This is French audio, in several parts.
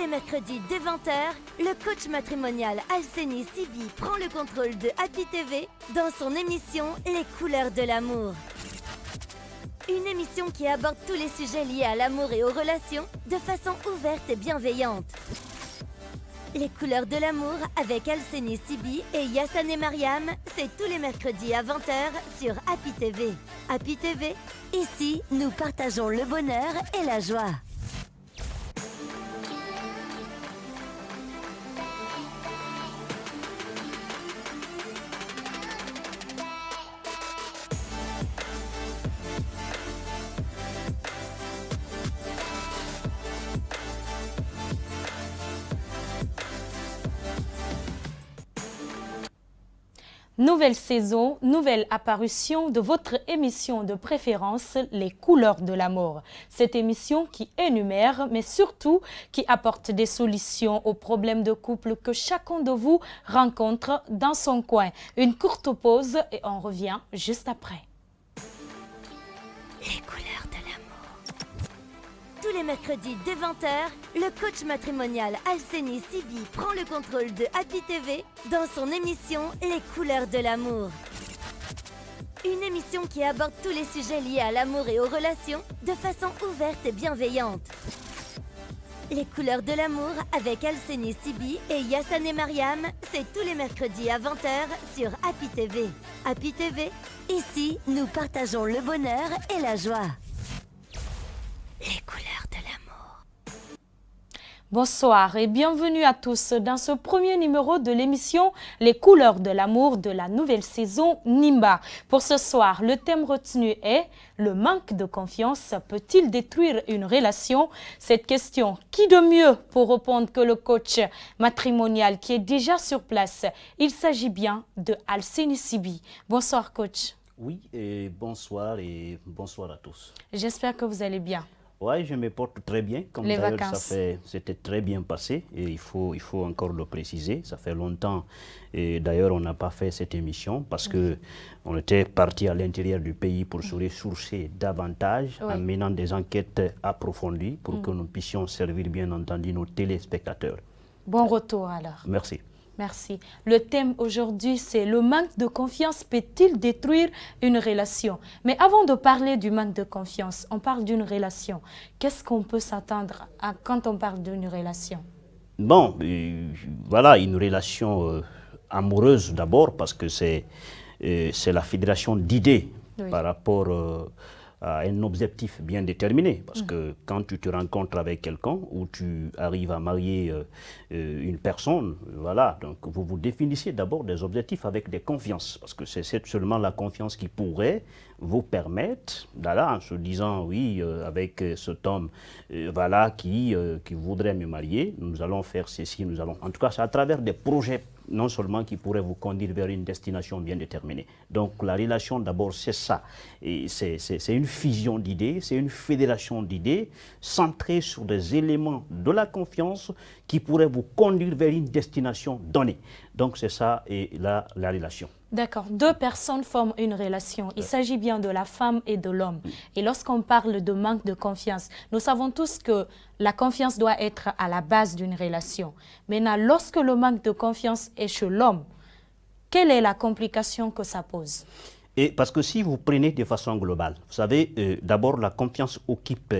les mercredis dès 20h, le coach matrimonial Alseni Sibi prend le contrôle de Happy TV dans son émission Les couleurs de l'amour. Une émission qui aborde tous les sujets liés à l'amour et aux relations de façon ouverte et bienveillante. Les couleurs de l'amour avec Alseni Sibi et Yassane Mariam, c'est tous les mercredis à 20h sur Happy TV. Happy TV, ici, nous partageons le bonheur et la joie. Nouvelle saison, nouvelle apparition de votre émission de préférence, Les couleurs de l'amour. Cette émission qui énumère, mais surtout qui apporte des solutions aux problèmes de couple que chacun de vous rencontre dans son coin. Une courte pause et on revient juste après. Les couleurs de l'amour. Tous les mercredis dès 20h, le coach matrimonial Alseni Sibi prend le contrôle de Happy TV dans son émission Les couleurs de l'amour. Une émission qui aborde tous les sujets liés à l'amour et aux relations de façon ouverte et bienveillante. Les couleurs de l'amour avec Alseni Sibi et Yassane Mariam, c'est tous les mercredis à 20h sur Happy TV. Happy TV, ici, nous partageons le bonheur et la joie. Les couleurs de l'amour. Bonsoir et bienvenue à tous dans ce premier numéro de l'émission Les couleurs de l'amour de la nouvelle saison Nimba. Pour ce soir, le thème retenu est « Le manque de confiance peut-il détruire une relation ?» Cette question, qui de mieux pour répondre que le coach matrimonial qui est déjà sur place? Il s'agit bien de Alseni Sibi. Bonsoir coach. Oui, et bonsoir à tous. J'espère que vous allez bien. Oui, je me porte très bien. Comme les d'ailleurs, vacances. C'était très bien passé et il faut encore le préciser. Ça fait longtemps et d'ailleurs on n'a pas fait cette émission parce que on était parti à l'intérieur du pays pour se ressourcer davantage en menant des enquêtes approfondies pour que nous puissions servir bien entendu nos téléspectateurs. Bon retour alors. Merci. Merci. Le thème aujourd'hui, c'est le manque de confiance peut-il détruire une relation? Mais avant de parler du manque de confiance, on parle d'une relation. Qu'est-ce qu'on peut s'attendre quand on parle d'une relation? Bon, voilà, une relation amoureuse d'abord parce que c'est la fédération d'idées par rapport à un objectif bien déterminé. Parce que quand tu te rencontres avec quelqu'un ou tu arrives à marier une personne, voilà, donc vous vous définissez d'abord des objectifs avec des confiances. Parce que c'est seulement la confiance qui pourrait vous permettre, voilà, en se disant, oui, avec cet homme, voilà, qui voudrait me marier, nous allons faire ceci, nous allons... En tout cas, c'est à travers des projets non seulement qui pourraient vous conduire vers une destination bien déterminée. Donc la relation d'abord c'est ça. Et c'est une fusion d'idées, c'est une fédération d'idées centrée sur des éléments de la confiance qui pourraient vous conduire vers une destination donnée. Donc c'est ça et la relation. D'accord. Deux personnes forment une relation. Il s'agit bien de la femme et de l'homme. Et lorsqu'on parle de manque de confiance, nous savons tous que la confiance doit être à la base d'une relation. Maintenant, lorsque le manque de confiance est chez l'homme, quelle est la complication que ça pose? Et parce que si vous prenez de façon globale, vous savez, d'abord la confiance occupe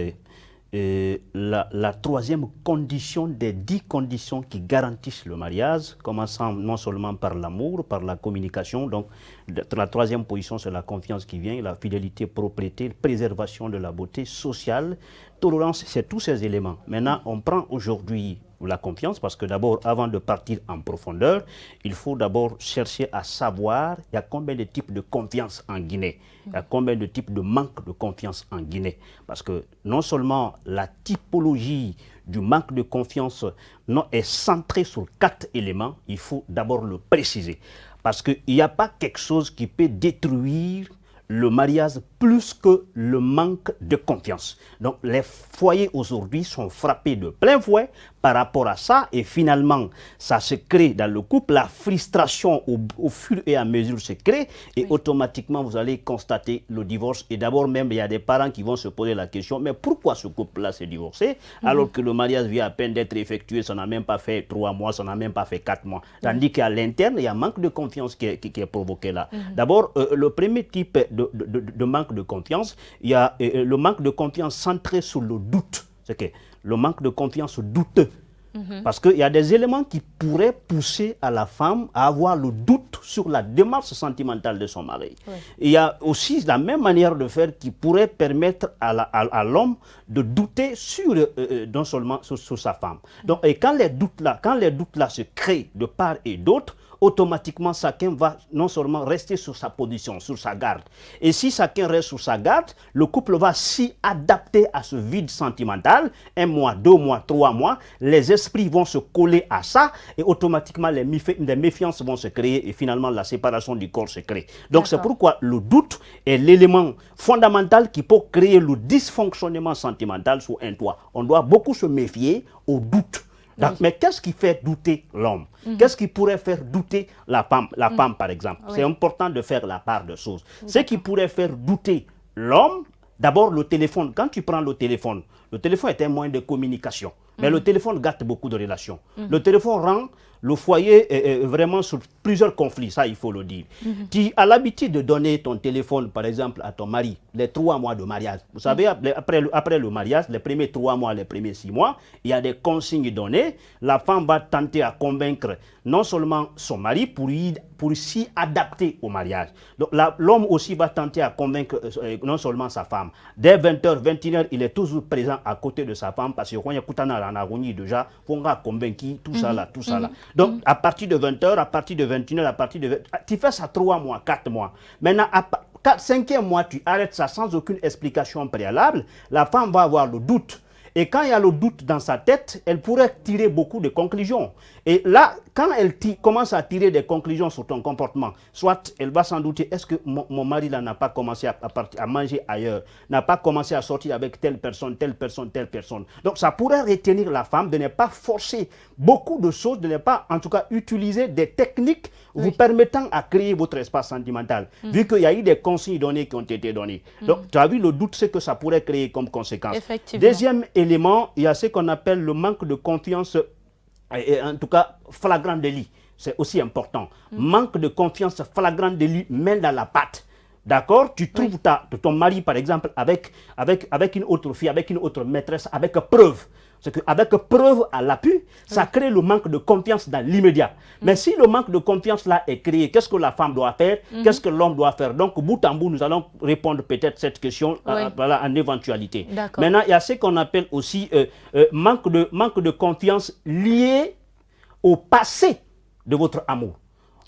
la troisième condition des 10 conditions qui garantissent le mariage, commençant non seulement par l'amour, par la communication. Donc la troisième position, c'est la confiance qui vient, la fidélité, propriété, préservation de la beauté sociale, tolérance, c'est tous ces éléments. Maintenant, on prend aujourd'hui la confiance parce que d'abord, avant de partir en profondeur, il faut d'abord chercher à savoir il y a combien de types de confiance en Guinée, il y a combien de types de manque de confiance en Guinée. Parce que non seulement la typologie du manque de confiance est centrée sur 4 éléments, il faut d'abord le préciser. Parce qu'il n'y a pas quelque chose qui peut détruire le mariage plus que le manque de confiance. Donc les foyers aujourd'hui sont frappés de plein fouet par rapport à ça et finalement ça se crée dans le couple, la frustration au fur et à mesure se crée et automatiquement vous allez constater le divorce et d'abord même il y a des parents qui vont se poser la question mais pourquoi ce couple-là s'est divorcé alors que le mariage vient à peine d'être effectué, ça n'a même pas fait 3 mois, ça n'a même pas fait 4 mois. Tandis qu'à l'interne, il y a un manque de confiance qui est provoqué là. D'abord, le premier type de manque de confiance, il y a le manque de confiance centré sur le doute. C'est que le manque de confiance douteux. Parce qu'il y a des éléments qui pourraient pousser à la femme à avoir le doute sur la démarche sentimentale de son mari. Il y a aussi la même manière de faire qui pourrait permettre à l'homme de douter non seulement sur sa femme. Donc, et quand les doutes là se créent de part et d'autre, automatiquement, chacun va non seulement rester sur sa position, sur sa garde. Et si chacun reste sur sa garde, le couple va s'y adapter à ce vide sentimental. 1 mois, 2 mois, 3 mois, les esprits vont se coller à ça et automatiquement les méfiances vont se créer et finalement la séparation du corps se crée. Donc c'est pourquoi le doute est l'élément fondamental qui peut créer le dysfonctionnement sentimental sur un toit. On doit beaucoup se méfier au doute. Donc, mais qu'est-ce qui fait douter l'homme? Qu'est-ce qui pourrait faire douter la femme par exemple? C'est important de faire la part de choses. Ce qui pourrait faire douter l'homme, d'abord le téléphone. Quand tu prends le téléphone est un moyen de communication. Mais le téléphone gâte beaucoup de relations. Le téléphone rend le foyer vraiment sur plusieurs conflits, ça il faut le dire. Tu as l'habitude de donner ton téléphone, par exemple, à ton mari, les 3 mois de mariage. Vous savez, après le mariage, les premiers 3 mois, les premiers 6 mois, il y a des consignes données. La femme va tenter à convaincre non seulement son mari pour s'y adapter au mariage. Donc l'homme aussi va tenter à convaincre non seulement sa femme. Dès 20h, 21h, il est toujours présent à côté de sa femme parce que quand il y a déjà, on va convaincre tout ça là. Donc, à partir de 20h, à partir de 21h, tu fais ça 3 mois, 4 mois. Maintenant, à 5e mois, tu arrêtes ça sans aucune explication préalable. La femme va avoir le doute. Et quand il y a le doute dans sa tête, elle pourrait tirer beaucoup de conclusions. Et là, quand elle commence à tirer des conclusions sur ton comportement, soit elle va s'en douter, est-ce que mon mari là n'a pas commencé à manger ailleurs, n'a pas commencé à sortir avec telle personne. Donc ça pourrait retenir la femme de ne pas forcer beaucoup de choses, de ne pas en tout cas utiliser des techniques vous permettant à créer votre espace sentimental, vu qu'il y a eu des consignes données qui ont été données. Donc tu as vu le doute, ce que ça pourrait créer comme conséquence. Deuxième élément, il y a ce qu'on appelle le manque de confiance, et en tout cas flagrant délit. C'est aussi important. Manque de confiance flagrant délit, main dans la pâte. D'accord? Tu trouves ton mari, par exemple, avec une autre fille, avec une autre maîtresse, avec preuve. C'est qu'avec preuve à l'appui, ça crée le manque de confiance dans l'immédiat. Mais si le manque de confiance là est créé, qu'est-ce que la femme doit faire? Qu'est-ce que l'homme doit faire? Donc, bout en bout, nous allons répondre peut-être cette question voilà, en éventualité. Maintenant, il y a ce qu'on appelle aussi manque de confiance lié au passé de votre amour.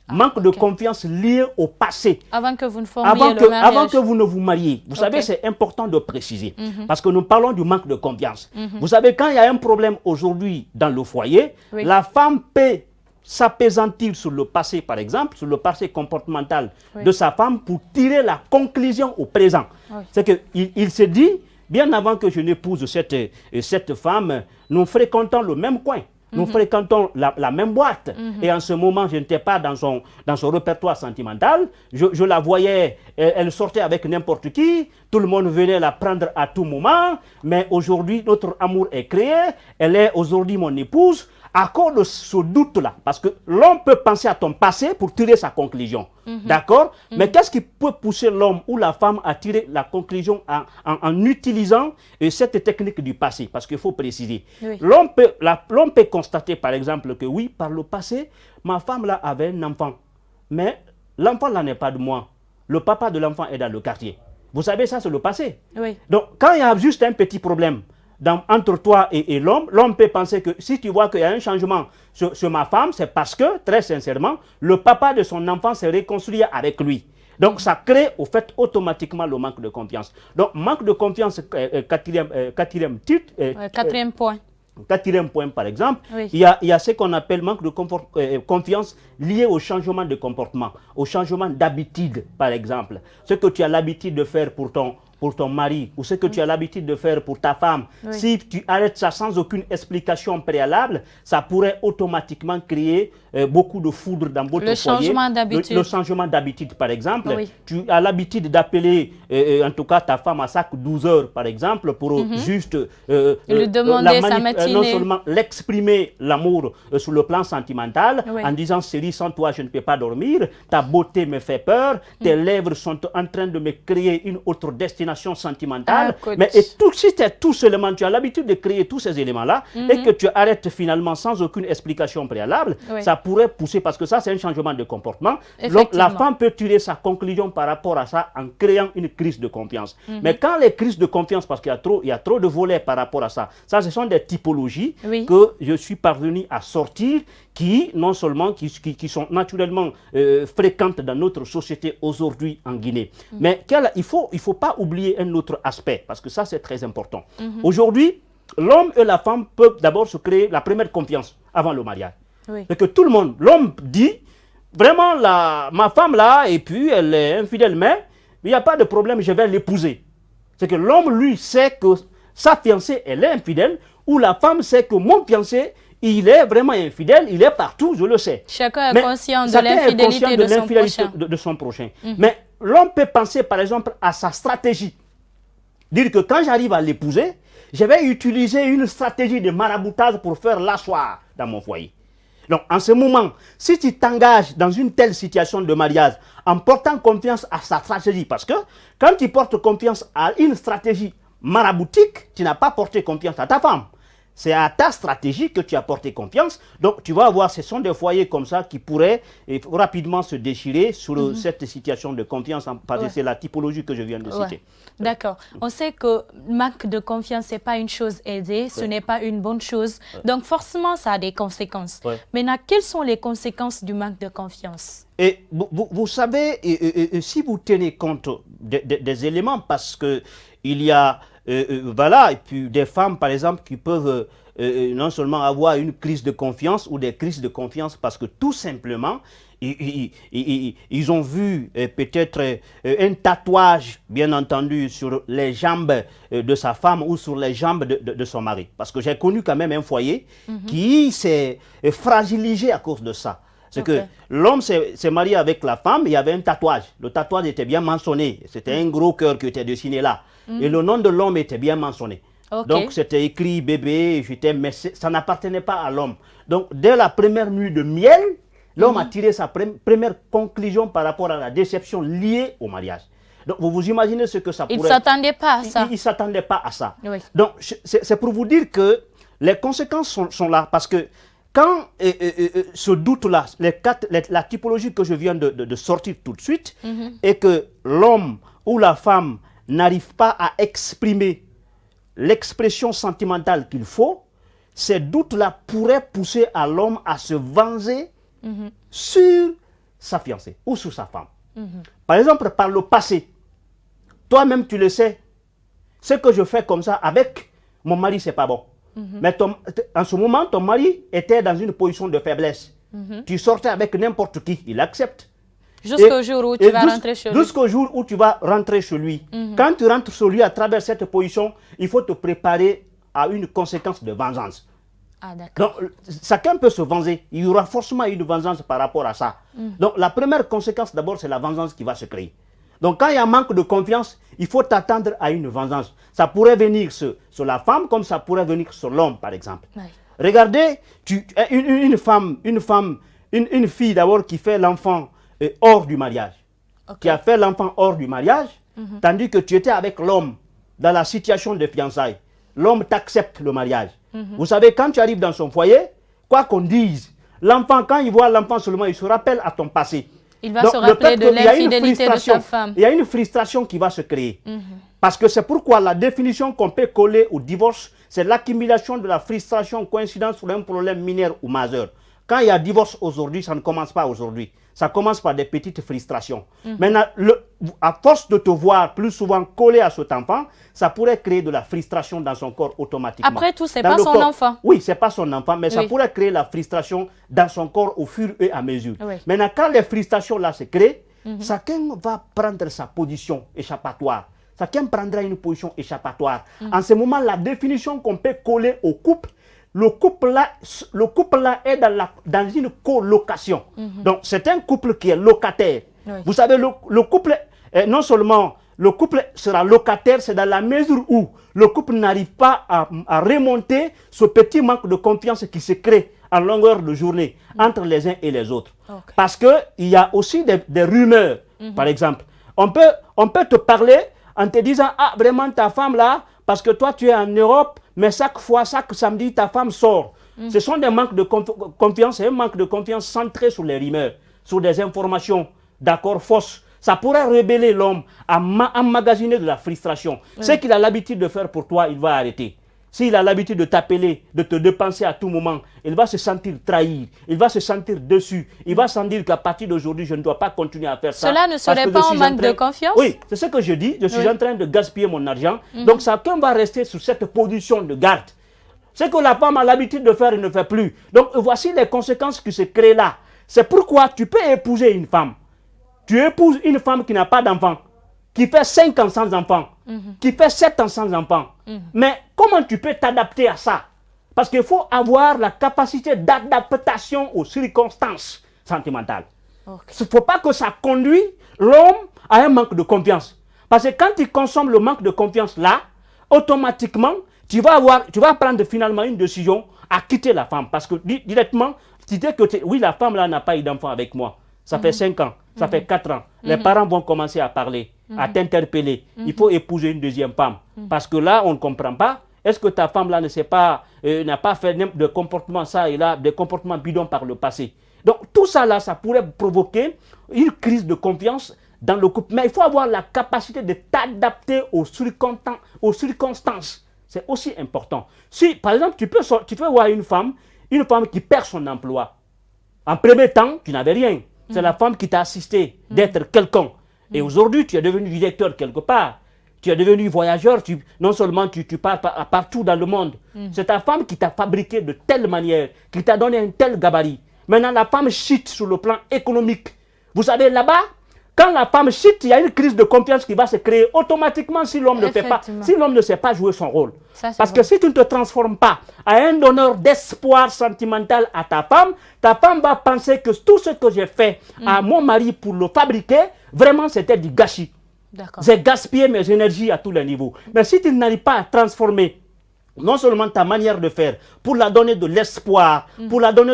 Manque de confiance lié au passé. Avant que vous ne formiez le mariage. Avant que vous ne vous mariez. Vous savez, c'est important de préciser. Parce que nous parlons du manque de confiance. Vous savez, quand il y a un problème aujourd'hui dans le foyer, la femme peut s'apaisantir sur le passé, par exemple, sur le passé comportemental de sa femme pour tirer la conclusion au présent. C'est qu'il se dit, bien avant que je n'épouse cette femme, nous fréquentons le même coin. Nous fréquentons la même boîte. Et en ce moment, je n'étais pas dans son répertoire sentimental. Je la voyais, elle sortait avec n'importe qui. Tout le monde venait la prendre à tout moment. Mais aujourd'hui, notre amour est créé. Elle est aujourd'hui mon épouse. À cause de ce doute-là, parce que l'homme peut penser à ton passé pour tirer sa conclusion. D'accord? Mais qu'est-ce qui peut pousser l'homme ou la femme à tirer la conclusion en utilisant cette technique du passé? Parce qu'il faut préciser. L'homme peut constater, par exemple, que oui, par le passé, ma femme là avait un enfant. Mais l'enfant là n'est pas de moi. Le papa de l'enfant est dans le quartier. Vous savez, ça c'est le passé. Donc, quand il y a juste un petit problème, entre toi et l'homme peut penser que si tu vois qu'il y a un changement sur ma femme, c'est parce que, très sincèrement, le papa de son enfant s'est réconcilié avec lui. Donc, ça crée, au fait, automatiquement le manque de confiance. Donc, manque de confiance, quatrième titre. Quatrième point. quatrième point, par exemple, Oui. il y a ce qu'on appelle manque de confiance lié au changement de comportement, au changement d'habitude, par exemple. Ce que tu as l'habitude de faire pour ton mari ou ce que tu as l'habitude de faire pour ta femme, si tu arrêtes ça sans aucune explication préalable, ça pourrait automatiquement créer beaucoup de foudre dans votre foyer. Le changement d'habitude, par exemple. Oui. Tu as l'habitude d'appeler, en tout cas, ta femme à chaque 12 heures, par exemple, pour juste lui demander sa matinée. non seulement l'exprimer l'amour sur le plan sentimental, en disant, chérie, sans toi, je ne peux pas dormir, ta beauté me fait peur, tes lèvres sont en train de me créer une autre destination sentimentale. Mais si tout seulement, tu as l'habitude de créer tous ces éléments-là, et que tu arrêtes finalement sans aucune explication préalable, ça pourrait pousser, parce que ça, c'est un changement de comportement. Donc, la femme peut tirer sa conclusion par rapport à ça en créant une crise de confiance. Mais quand les crises de confiance, parce qu'il y a trop de volets par rapport à ça, ce sont des typologies que je suis parvenu à sortir, qui non seulement qui sont naturellement fréquentes dans notre société aujourd'hui en Guinée. Mais il faut pas oublier un autre aspect, parce que ça c'est très important. Aujourd'hui, l'homme et la femme peuvent d'abord se créer la première confiance avant le mariage. C'est que tout le monde, l'homme dit, vraiment ma femme là, et puis elle est infidèle, mais il n'y a pas de problème, je vais l'épouser. C'est que l'homme, lui, sait que sa fiancée, elle est infidèle, ou la femme sait que mon fiancé, il est vraiment infidèle, il est partout, je le sais. Chacun est conscient de l'infidélité de son prochain. Mais l'homme peut penser, par exemple, à sa stratégie. Dire que quand j'arrive à l'épouser, je vais utiliser une stratégie de maraboutage pour faire l'asseoir dans mon foyer. Donc, en ce moment, si tu t'engages dans une telle situation de mariage en portant confiance à sa stratégie, parce que quand tu portes confiance à une stratégie maraboutique, tu n'as pas porté confiance à ta femme. C'est à ta stratégie que tu as porté confiance. Donc, tu vas voir, ce sont des foyers comme ça qui pourraient rapidement se déchirer sur cette situation de confiance, parce que c'est la typologie que je viens de citer. D'accord. On sait que manque de confiance, ce n'est pas une chose aisée, ce n'est pas une bonne chose. Donc, forcément, ça a des conséquences. Maintenant, quelles sont les conséquences du manque de confiance? Et vous savez, si vous tenez compte des éléments, parce que il y a... voilà, et puis des femmes, par exemple, qui peuvent non seulement avoir une crise de confiance ou des crises de confiance parce que tout simplement, ils ont vu peut-être un tatouage, bien entendu, sur les jambes de sa femme ou sur les jambes de son mari. Parce que j'ai connu quand même un foyer qui s'est fragilisé à cause de ça. C'est que l'homme s'est marié avec la femme, il y avait un tatouage. Le tatouage était bien mentionné. C'était un gros cœur qui était dessiné là. Et le nom de l'homme était bien mentionné. Donc c'était écrit bébé, mais ça n'appartenait pas à l'homme. Donc dès la première nuit de miel, l'homme a tiré sa première conclusion par rapport à la déception liée au mariage. Donc vous vous imaginez ce que ça pourrait... Il ne s'attendait pas à ça. Il ne s'attendait pas à ça. Donc c'est pour vous dire que les conséquences sont là, parce que quand ce doute-là, la typologie que je viens de sortir tout de suite, est que l'homme ou la femme n'arrive pas à exprimer l'expression sentimentale qu'il faut, ces doutes-là pourraient pousser à l'homme à se venger sur sa fiancée ou sur sa femme. Par exemple, par le passé, toi-même tu le sais, ce que je fais comme ça avec mon mari, c'est pas bon. Mais en ce moment, ton mari était dans une position de faiblesse. Tu sortais avec n'importe qui, il accepte. Jusqu'au jour où tu vas rentrer chez lui. Jusqu'au jour où tu vas rentrer chez lui. Quand tu rentres chez lui à travers cette position, il faut te préparer à une conséquence de vengeance. Donc, chacun peut se venger. Il y aura forcément une vengeance par rapport à ça. Donc, la première conséquence, d'abord, c'est la vengeance qui va se créer. Donc, quand il y a manque de confiance, il faut t'attendre à une vengeance. Ça pourrait venir sur la femme comme ça pourrait venir sur l'homme, par exemple. Regardez, une fille d'abord qui fait l'enfant hors du mariage. Qui a fait l'enfant hors du mariage, tandis que tu étais avec l'homme dans la situation de fiançailles. L'homme t'accepte le mariage. Vous savez, quand tu arrives dans son foyer, quoi qu'on dise, l'enfant, quand il voit l'enfant seulement, il se rappelle à ton passé. Il va se rappeler de l'infidélité de sa femme. Il y a une frustration qui va se créer. Parce que c'est pourquoi la définition qu'on peut coller au divorce, c'est l'accumulation de la frustration coïncidant sur un problème mineur ou majeur. Quand il y a divorce aujourd'hui, ça ne commence pas aujourd'hui. ça commence par des petites frustrations. Maintenant, à force de te voir plus souvent collé à cet enfant, ça pourrait créer de la frustration dans son corps automatiquement. Après tout, ce n'est pas son enfant. Oui, ce n'est pas son enfant, mais ça pourrait créer la frustration dans son corps au fur et à mesure. Maintenant, quand les frustrations là se créent, chacun va prendre sa position échappatoire. Chacun prendra une position échappatoire. En ce moment, la définition qu'on peut coller au couple, le couple là est dans une colocation. Donc, c'est un couple qui est locataire. Vous savez, le couple, non seulement le couple sera locataire, c'est dans la mesure où le couple n'arrive pas à remonter ce petit manque de confiance qui se crée en longueur de journée entre les uns et les autres. Parce qu'il y a aussi des rumeurs, par exemple. On peut te parler en te disant, ah, vraiment, ta femme là, parce que toi, tu es en Europe, mais chaque samedi, ta femme sort. Ce sont des manques de confiance, et un manque de confiance centré sur les rumeurs, sur des informations, d'accord, fausses. Ça pourrait révéler l'homme à emmagasiner de la frustration. Ce qu'il a l'habitude de faire pour toi, il va arrêter. S'il a l'habitude de t'appeler, de te dépenser à tout moment, il va se sentir trahi, il va se sentir déçu, il va se dire qu'à partir d'aujourd'hui, je ne dois pas continuer à faire ça. Cela ne serait pas un manque de confiance? Oui, c'est ce que je dis. Je suis en train de gaspiller mon argent. Donc, chacun va rester sur cette position de garde. Ce que la femme a l'habitude de faire, il ne fait plus. Donc, voici les conséquences qui se créent là. C'est pourquoi tu peux épouser une femme. Tu épouses une femme qui n'a pas d'enfant, qui fait 5 ans sans enfant, qui fait 7 ans sans enfant. Mais comment tu peux t'adapter à ça? Parce qu'il faut avoir la capacité d'adaptation aux circonstances sentimentales. Il ne faut pas que ça conduise l'homme à un manque de confiance. Parce que quand il consomme le manque de confiance là, automatiquement, tu vas prendre finalement une décision à quitter la femme. Parce que directement, tu dis que oui, la femme là n'a pas eu d'enfant avec moi. Ça fait 5 ans, ça fait 4 ans. Les parents vont commencer à parler, à t'interpeller. Il faut épouser une deuxième femme. Parce que là, on ne comprend pas. Est-ce que ta femme là n'a pas fait de comportement ça et là, des comportements bidons par le passé? Donc tout ça là, ça pourrait provoquer une crise de confiance dans le couple. Mais il faut avoir la capacité de t'adapter aux circonstances. C'est aussi important. Si, par exemple, tu peux voir une femme qui perd son emploi. En premier temps, tu n'avais rien. C'est la femme qui t'a assisté d'être quelqu'un. Et aujourd'hui, tu es devenu directeur quelque part. Tu es devenu voyageur. Non seulement tu pars partout dans le monde. C'est ta femme qui t'a fabriqué de telle manière, qui t'a donné un tel gabarit. Maintenant, la femme chute sur le plan économique. Vous savez, là-bas, quand la femme chute, il y a une crise de confiance qui va se créer automatiquement si l'homme ne sait pas jouer son rôle. Parce que si tu ne te transformes pas à un donneur d'espoir sentimental à ta femme va penser que tout ce que j'ai fait à mon mari pour le fabriquer, vraiment c'était du gâchis. J'ai gaspillé mes énergies à tous les niveaux. Mais si tu n'arrives pas à transformer non seulement ta manière de faire, pour la donner de l'espoir, pour la donner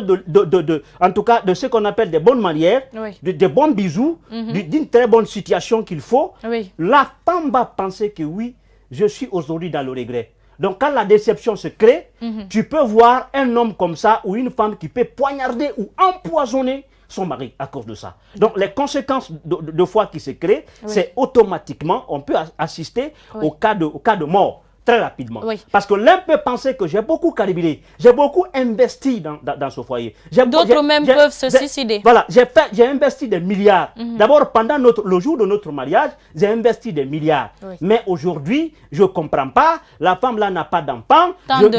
en tout cas de ce qu'on appelle des bonnes manières, des bons bisous, d'une très bonne situation qu'il faut, la femme va penser que oui, je suis aujourd'hui dans le regret. Donc quand la déception se crée, tu peux voir un homme comme ça ou une femme qui peut poignarder ou empoisonner son mari à cause de ça. Donc les conséquences de foi qui se créent, c'est automatiquement, on peut assister au cas de mort. Très rapidement. Parce que l'un peut penser que j'ai beaucoup calibré, j'ai beaucoup investi dans ce foyer. D'autres même peuvent se suicider. Voilà, j'ai investi des milliards. D'abord, pendant le jour de notre mariage, j'ai investi des milliards. Mais aujourd'hui, je ne comprends pas, la femme là n'a pas d'enfant, tant de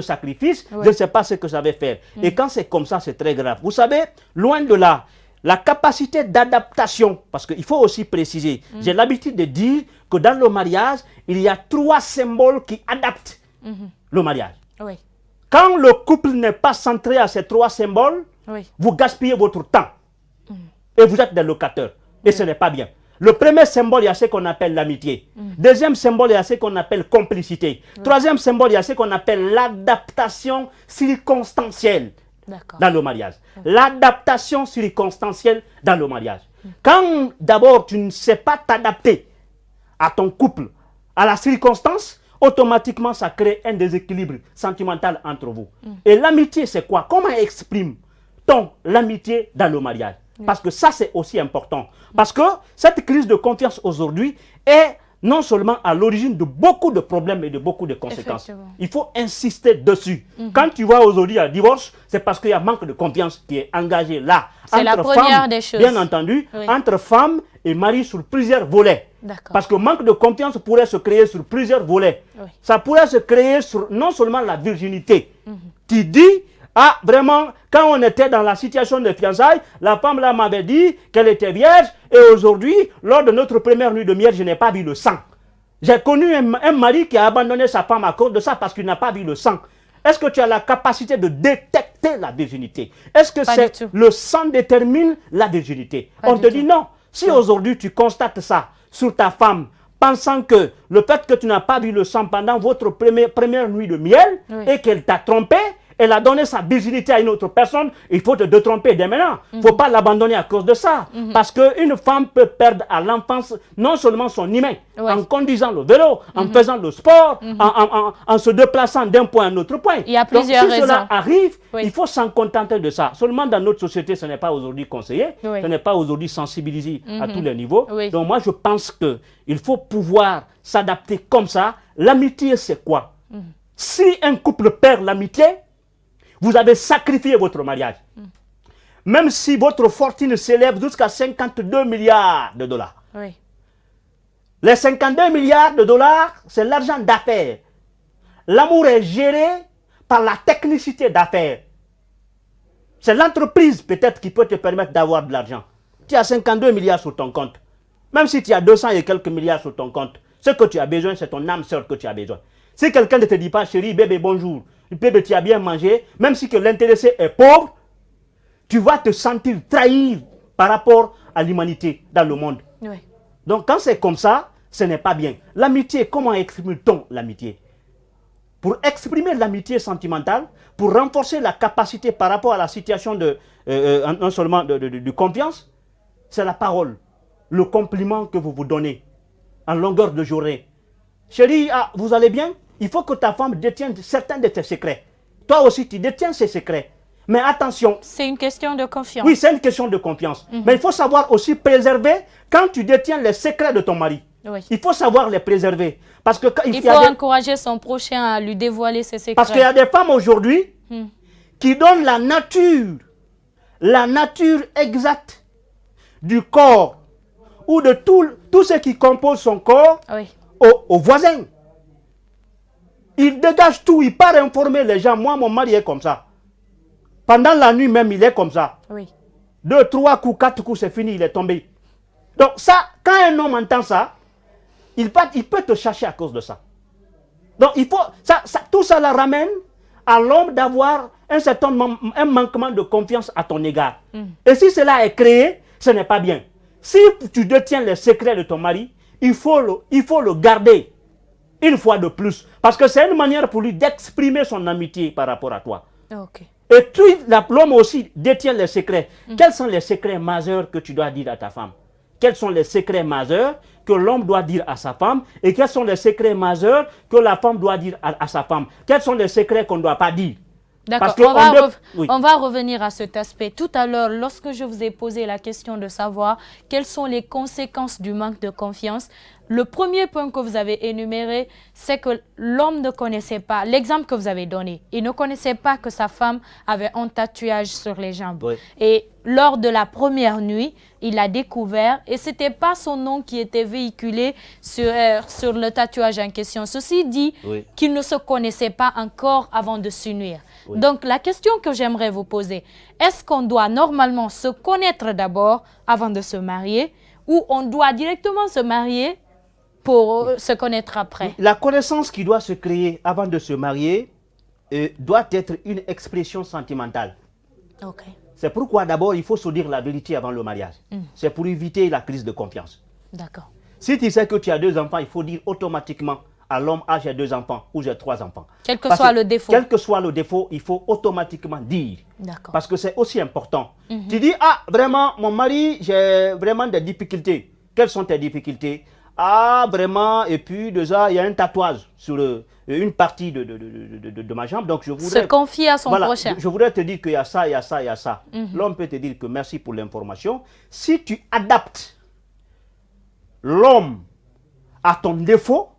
sacrifices, je ne sais pas ce que ça va faire. Et quand c'est comme ça, c'est très grave. Vous savez, loin de là, la capacité d'adaptation, parce qu'il faut aussi préciser, j'ai l'habitude de dire que dans le mariage, il y a 3 symboles qui adaptent le mariage. Quand le couple n'est pas centré à ces 3 symboles, vous gaspillez votre temps. Et vous êtes des locataires. Et ce n'est pas bien. Le premier symbole, il y a ce qu'on appelle l'amitié. Deuxième symbole, il y a ce qu'on appelle complicité. Troisième symbole, il y a ce qu'on appelle l'adaptation circonstancielle dans le mariage. L'adaptation circonstancielle dans le mariage. Quand d'abord tu ne sais pas t'adapter à ton couple, à la circonstance, automatiquement ça crée un déséquilibre sentimental entre vous. Et l'amitié, c'est quoi? Comment exprime-t-on l'amitié dans le mariage? Parce que ça, c'est aussi important. Parce que cette crise de confiance aujourd'hui est non seulement à l'origine de beaucoup de problèmes et de beaucoup de conséquences. Il faut insister dessus. Quand tu vois aujourd'hui un divorce, c'est parce qu'il y a manque de confiance qui est engagé là. C'est la première des choses. Bien entendu, entre femmes et mari sur plusieurs volets. Parce que manque de confiance pourrait se créer sur plusieurs volets. Ça pourrait se créer sur non seulement la virginité. Tu dis, ah, vraiment, quand on était dans la situation de fiançailles, la femme là m'avait dit qu'elle était vierge et aujourd'hui, lors de notre première nuit de miel, je n'ai pas vu le sang. J'ai connu un mari qui a abandonné sa femme à cause de ça parce qu'il n'a pas vu le sang. Est-ce que tu as la capacité de détecter la virginité? Est-ce que c'est le sang détermine la virginité? On te dit non. Si aujourd'hui tu constates ça sur ta femme, pensant que le fait que tu n'as pas vu le sang pendant votre première nuit de miel et qu'elle t'a trompé, elle a donné sa virginité à une autre personne, il faut te détromper dès maintenant. Il ne faut pas l'abandonner à cause de ça. Parce qu'une femme peut perdre à l'enfance non seulement son hymen, en conduisant le vélo, en faisant le sport, en se déplaçant d'un point à un autre point. Il y a plusieurs raisons. Si cela arrive, il faut s'en contenter de ça. Seulement dans notre société, ce n'est pas aujourd'hui conseillé, ce n'est pas aujourd'hui sensibilisé à tous les niveaux. Donc moi, je pense qu'il faut pouvoir s'adapter comme ça. L'amitié, c'est quoi? Si un couple perd l'amitié, vous avez sacrifié votre mariage. Même si votre fortune s'élève jusqu'à 52 milliards de dollars. Les 52 milliards de dollars, c'est l'argent d'affaires. L'amour est géré par la technicité d'affaires. C'est l'entreprise peut-être qui peut te permettre d'avoir de l'argent. Tu as 52 milliards sur ton compte. Même si tu as 200 et quelques milliards sur ton compte, ce que tu as besoin, c'est ton âme sœur que tu as besoin. Si quelqu'un ne te dit pas, chérie, bébé, bonjour, bébé, tu as bien mangé, même si que l'intéressé est pauvre, tu vas te sentir trahi par rapport à l'humanité dans le monde. Donc quand c'est comme ça, ce n'est pas bien. L'amitié, comment exprime-t-on l'amitié? Pour exprimer l'amitié sentimentale, pour renforcer la capacité par rapport à la situation de, non seulement de confiance, c'est la parole, le compliment que vous vous donnez en longueur de journée. Chérie, ah, vous allez bien? Il faut que ta femme détienne certains de tes secrets. Toi aussi, tu détiens ces secrets. Mais attention. C'est une question de confiance. Oui, c'est une question de confiance. Mais il faut savoir aussi préserver quand tu détiens les secrets de ton mari. Il faut savoir les préserver. Parce que il faut encourager son prochain à lui dévoiler ses secrets. Parce qu'il y a des femmes aujourd'hui qui donnent la nature exacte du corps ou de tout ce qui compose son corps aux voisins. Il dégage tout, il part informer les gens. Moi, mon mari est comme ça. Pendant la nuit même, il est comme ça. 2, 3 coups, 4 coups, c'est fini, il est tombé. Donc ça, quand un homme entend ça, il peut te chercher à cause de ça. Donc il faut, tout ça la ramène à l'homme d'avoir un manquement de confiance à ton égard. Et si cela est créé, ce n'est pas bien. Si tu détiens les secrets de ton mari, il faut le garder. Une fois de plus. Parce que c'est une manière pour lui d'exprimer son amitié par rapport à toi. Et puis, l'homme aussi détient les secrets. Quels sont les secrets majeurs que tu dois dire à ta femme? Quels sont les secrets majeurs que l'homme doit dire à sa femme? Et quels sont les secrets majeurs que la femme doit dire à sa femme? Quels sont les secrets qu'on ne doit pas dire? D'accord, on va revenir à cet aspect. Tout à l'heure, lorsque je vous ai posé la question de savoir quelles sont les conséquences du manque de confiance, le premier point que vous avez énuméré, c'est que l'homme ne connaissait pas, l'exemple que vous avez donné, il ne connaissait pas que sa femme avait un tatouage sur les jambes. Et lors de la première nuit, il a découvert, et ce n'était pas son nom qui était véhiculé sur le tatouage en question. Ceci dit qu'il ne se connaissait pas encore avant de s'unir. Donc la question que j'aimerais vous poser, est-ce qu'on doit normalement se connaître d'abord avant de se marier, ou on doit directement se marier pour se connaître après? La connaissance qui doit se créer avant de se marier doit être une expression sentimentale. C'est pourquoi d'abord il faut se dire la vérité avant le mariage. C'est pour éviter la crise de confiance. D'accord. Si tu sais que tu as 2 enfants, il faut dire automatiquement à l'homme, ah, j'ai 2 enfants ou j'ai 3 enfants. Quel que soit le défaut. Quel que soit le défaut, il faut automatiquement dire. Parce que c'est aussi important. Tu dis, ah, vraiment, mon mari, j'ai vraiment des difficultés. Quelles sont tes difficultés? Ah, vraiment, et puis déjà, il y a un tatouage sur une partie de ma jambe. Donc, je voudrais... Se confier à son prochain. Je voudrais te dire qu'il y a ça, il y a ça, il y a ça. L'homme peut te dire que merci pour l'information. Si tu adaptes l'homme à ton défaut,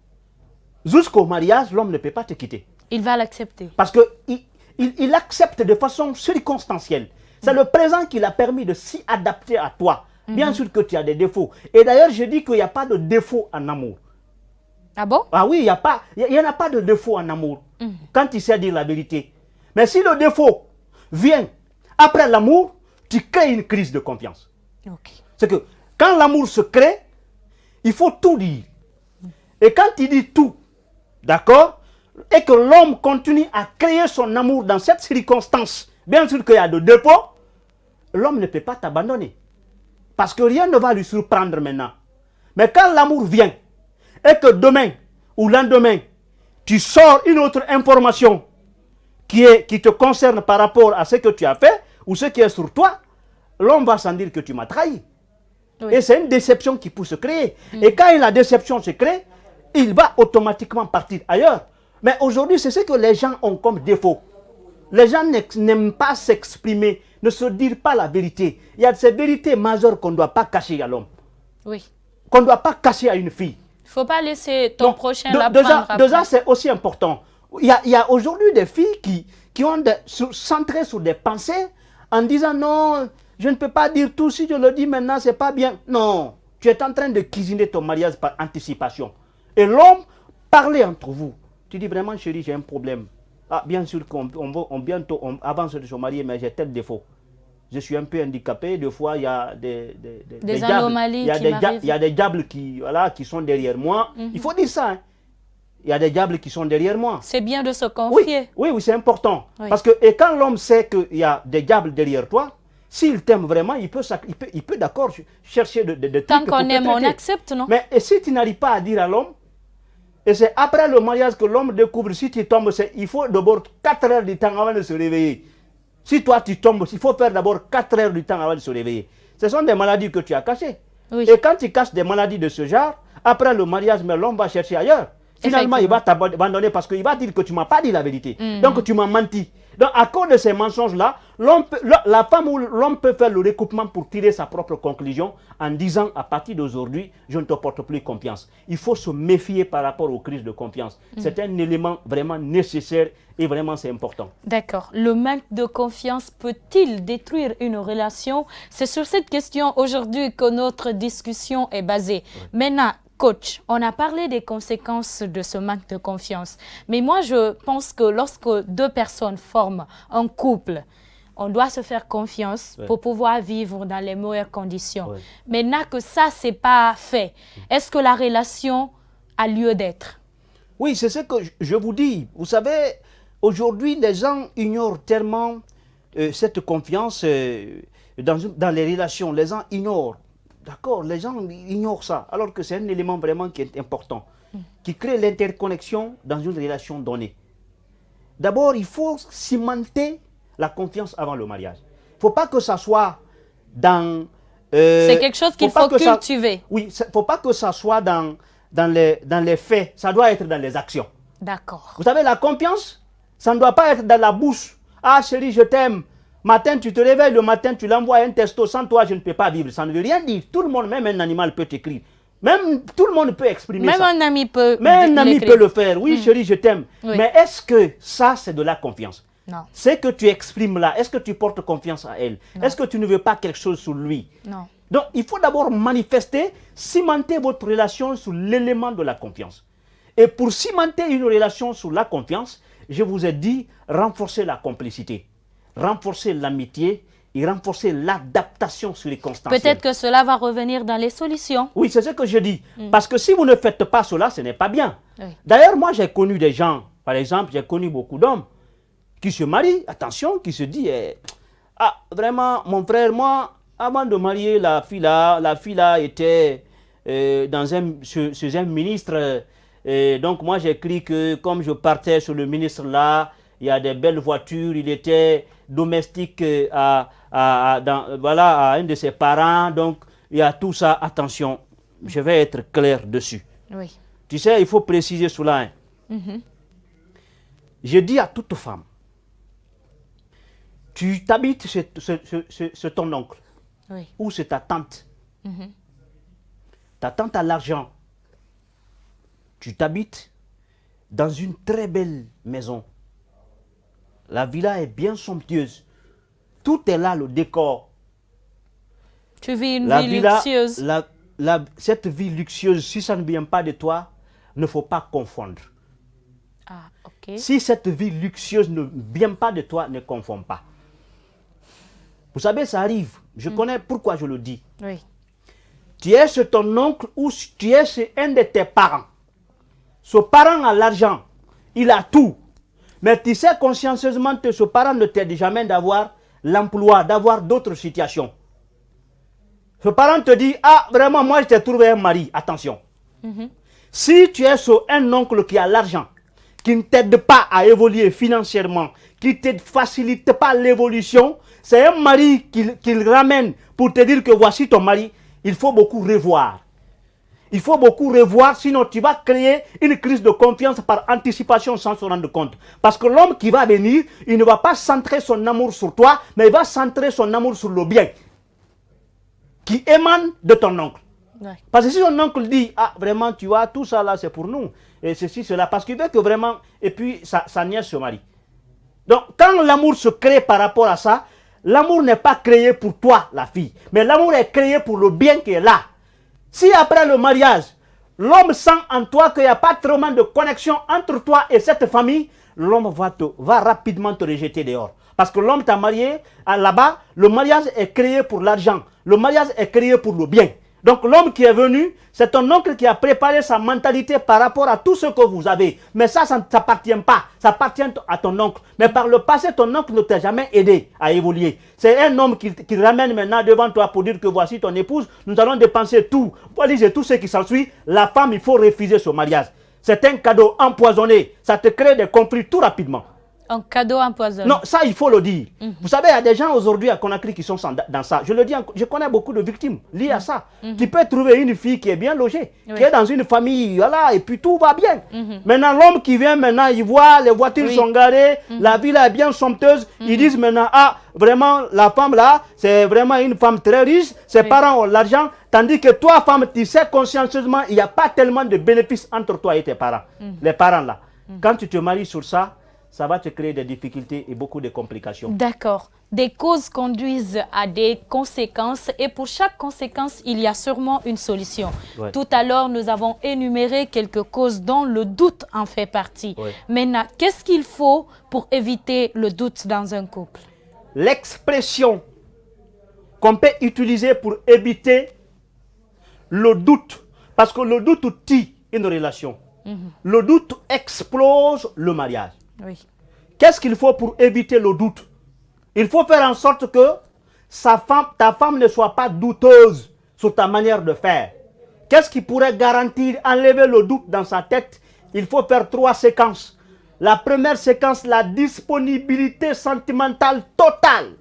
jusqu'au mariage, l'homme ne peut pas te quitter. Il va l'accepter. Parce qu'il accepte de façon circonstancielle. C'est le présent qui l'a permis de s'y adapter à toi. Bien sûr que tu as des défauts. Et d'ailleurs, je dis qu'il n'y a pas de défaut en amour. Ah bon? Ah oui, il n'y en a pas de défaut en amour. Quand tu sais dire la vérité. Mais si le défaut vient après l'amour, tu crées une crise de confiance. Ok. C'est que quand l'amour se crée, il faut tout dire. Et quand tu dis tout, d'accord, et que l'homme continue à créer son amour dans cette circonstance, bien sûr qu'il y a de défauts, l'homme ne peut pas t'abandonner. Parce que rien ne va lui surprendre maintenant. Mais quand l'amour vient, et que demain ou lendemain, tu sors une autre information qui te concerne par rapport à ce que tu as fait, ou ce qui est sur toi, l'homme va s'en dire que tu m'as trahi. Oui. Et c'est une déception qui peut se créer. Et quand la déception se crée, il va automatiquement partir ailleurs. Mais aujourd'hui, c'est ce que les gens ont comme défaut. Les gens n'aiment pas s'exprimer, ne se dire pas la vérité. Il y a ces vérités majeures qu'on ne doit pas cacher à l'homme. Oui. Qu'on ne doit pas cacher à une fille. Il ne faut pas laisser ton Donc, prochain l'apprendre après. Déjà, c'est aussi important. Il y a aujourd'hui des filles qui ont centré sur des pensées en disant non, je ne peux pas dire tout, si je le dis maintenant, c'est pas bien. Non, tu es en train de cuisiner ton mariage par anticipation. Et l'homme, parlez entre vous. Tu dis vraiment, chérie, j'ai un problème. Ah, bien sûr bientôt, avant de se marier, mais j'ai tel défaut. Je suis un peu handicapé, des fois il y a des anomalies qui m'arrivent. Il y a des diables qui sont derrière moi. Il faut dire ça. Hein. Il y a des diables qui sont derrière moi. C'est bien de se confier. Oui, c'est important. Oui. Parce que et quand l'homme sait qu'il y a des diables derrière toi, s'il t'aime vraiment, il peut d'accord chercher de trucs. Tant qu'on aime, on accepte, non? Mais et si tu n'arrives pas à dire à l'homme, et c'est après le mariage que l'homme découvre, si tu tombes, il faut d'abord 4 heures du temps avant de se réveiller. Si toi tu tombes, il faut faire d'abord 4 heures du temps avant de se réveiller. Ce sont des maladies que tu as cachées. Oui. Et quand tu caches des maladies de ce genre, après le mariage, l'homme va chercher ailleurs. Finalement, il va t'abandonner parce qu'il va dire que tu ne m'as pas dit la vérité. Donc, tu m'as menti. Donc, à cause de ces mensonges-là, la femme ou l'homme peut faire le recoupement pour tirer sa propre conclusion en disant, à partir d'aujourd'hui, je ne te porte plus confiance. Il faut se méfier par rapport aux crises de confiance. C'est un élément vraiment nécessaire et vraiment c'est important. D'accord. Le manque de confiance peut-il détruire une relation? C'est sur cette question aujourd'hui que notre discussion est basée. Oui. Maintenant, coach, on a parlé des conséquences de ce manque de confiance. Mais moi, je pense que lorsque deux personnes forment un couple, on doit se faire confiance pour pouvoir vivre dans les meilleures conditions. Maintenant que ça, ce n'est pas fait, est-ce que la relation a lieu d'être? Oui, c'est ce que je vous dis. Vous savez, aujourd'hui, les gens ignorent tellement cette confiance dans les relations. Les gens ignorent. D'accord, les gens ignorent ça, alors que c'est un élément vraiment qui est important, qui crée l'interconnexion dans une relation donnée. D'abord, il faut cimenter la confiance avant le mariage. Il ne faut pas que ça soit dans... c'est quelque chose qu'il faut cultiver. Oui, il ne faut pas que ça soit dans les faits, ça doit être dans les actions. D'accord. Vous savez, la confiance, ça ne doit pas être dans la bouche. Ah chérie, je t'aime. Matin, tu te réveilles, le matin, tu l'envoies un texto. Sans toi, je ne peux pas vivre. Ça ne veut rien dire. Tout le monde, même un animal peut écrire. Même tout le monde peut exprimer ça. Même un ami peut Même un ami peut le faire. Oui, chérie, je t'aime. Oui. Mais est-ce que ça, c'est de la confiance? Non. Ce que tu exprimes là, est-ce que tu portes confiance à elle? Est-ce que tu ne veux pas quelque chose sur lui? Non. Donc, il faut d'abord manifester, cimenter votre relation sur l'élément de la confiance. Et pour cimenter une relation sur la confiance, je vous ai dit, renforcer la complicité, renforcer l'amitié et renforcer l'adaptation circonstancielle. Peut-être que cela va revenir dans les solutions. Oui, c'est ce que je dis. Parce que si vous ne faites pas cela, ce n'est pas bien. Oui. D'ailleurs, moi, j'ai connu des gens, par exemple, j'ai connu beaucoup d'hommes qui se marient, attention, qui se disent, ah, vraiment, mon frère, moi, avant de marier la fille là était chez un ministre. Donc, moi, j'ai écrit que comme je partais sur le ministre là, il y a des belles voitures, il était domestique à un de ses parents. Donc, il y a tout ça. Attention, je vais être clair dessus. Oui. Tu sais, il faut préciser cela. Hein. Je dis à toute femme, tu t'habites chez ton oncle. Oui. Ou c'est ta tante. Ta tante a l'argent. tu t'habites dans une très belle maison. La villa est bien somptueuse. Tout est là, le décor. Tu vis une vie luxueuse. Cette vie luxueuse, si ça ne vient pas de toi, ne faut pas confondre. Ah, ok. Si cette vie luxueuse ne vient pas de toi, ne confonds pas. Vous savez, ça arrive. Je connais pourquoi je le dis. Oui. Tu es chez ton oncle ou tu es chez un de tes parents. Ce parent a l'argent, il a tout. Mais tu sais consciencieusement que ce parent ne t'aide jamais d'avoir l'emploi, d'avoir d'autres situations. Ce parent te dit, ah vraiment, moi je t'ai trouvé un mari. Attention. Si tu es sur un oncle qui a l'argent, qui ne t'aide pas à évoluer financièrement, qui ne te facilite pas l'évolution, c'est un mari qu'il ramène pour te dire que voici ton mari. Il faut beaucoup revoir. Il faut beaucoup revoir, sinon tu vas créer une crise de confiance par anticipation sans se rendre compte. Parce que l'homme qui va venir, il ne va pas centrer son amour sur toi, mais il va centrer son amour sur le bien qui émane de ton oncle. Ouais. Parce que si ton oncle dit, ah vraiment, tu vois, tout ça là c'est pour nous, et ceci, cela, parce qu'il veut que vraiment, et puis sa nièce se marie. Donc quand l'amour se crée par rapport à ça, l'amour n'est pas créé pour toi, la fille, mais l'amour est créé pour le bien qui est là. Si après le mariage, l'homme sent en toi qu'il n'y a pas vraiment de connexion entre toi et cette famille, l'homme va rapidement te rejeter dehors. Parce que l'homme t'a marié là-bas, le mariage est créé pour l'argent. Le mariage est créé pour le bien. Donc l'homme qui est venu, c'est ton oncle qui a préparé sa mentalité par rapport à tout ce que vous avez. Mais ça ne t'appartient pas. Ça appartient à ton oncle. Mais par le passé, ton oncle ne t'a jamais aidé à évoluer. C'est un homme qui ramène maintenant devant toi pour dire que voici ton épouse. Nous allons dépenser tout. Voilà, tout ce qui s'ensuit. La femme, il faut refuser ce mariage. C'est un cadeau empoisonné. Ça te crée des conflits tout rapidement. Un cadeau empoisonné. Non, ça il faut le dire. Vous savez, il y a des gens aujourd'hui à Conakry qui sont dans ça. Je le dis, je connais beaucoup de victimes liées à ça. Tu peux trouver une fille qui est bien logée, qui est dans une famille, voilà, et puis tout va bien. Maintenant, l'homme qui vient maintenant, il voit les voitures sont garées, la ville est bien somptueuse. Ils disent maintenant, ah, vraiment, la femme là, c'est vraiment une femme très riche, ses parents ont l'argent. Tandis que toi, femme, tu sais consciencieusement, il n'y a pas tellement de bénéfices entre toi et tes parents. Les parents là. Quand tu te maries sur ça, ça va te créer des difficultés et beaucoup de complications. D'accord. Des causes conduisent à des conséquences et pour chaque conséquence, il y a sûrement une solution. Ouais. Tout à l'heure, nous avons énuméré quelques causes dont le doute en fait partie. Ouais. Maintenant, qu'est-ce qu'il faut pour éviter le doute dans un couple? L'expression qu'on peut utiliser pour éviter le doute, parce que le doute tue une relation. Le doute explose le mariage. Oui. Qu'est-ce qu'il faut pour éviter le doute? Il faut faire en sorte que ta femme ne soit pas douteuse sur ta manière de faire. Qu'est-ce qui pourrait garantir, enlever le doute dans sa tête? Il faut faire 3 séquences. La première séquence, la disponibilité sentimentale totale.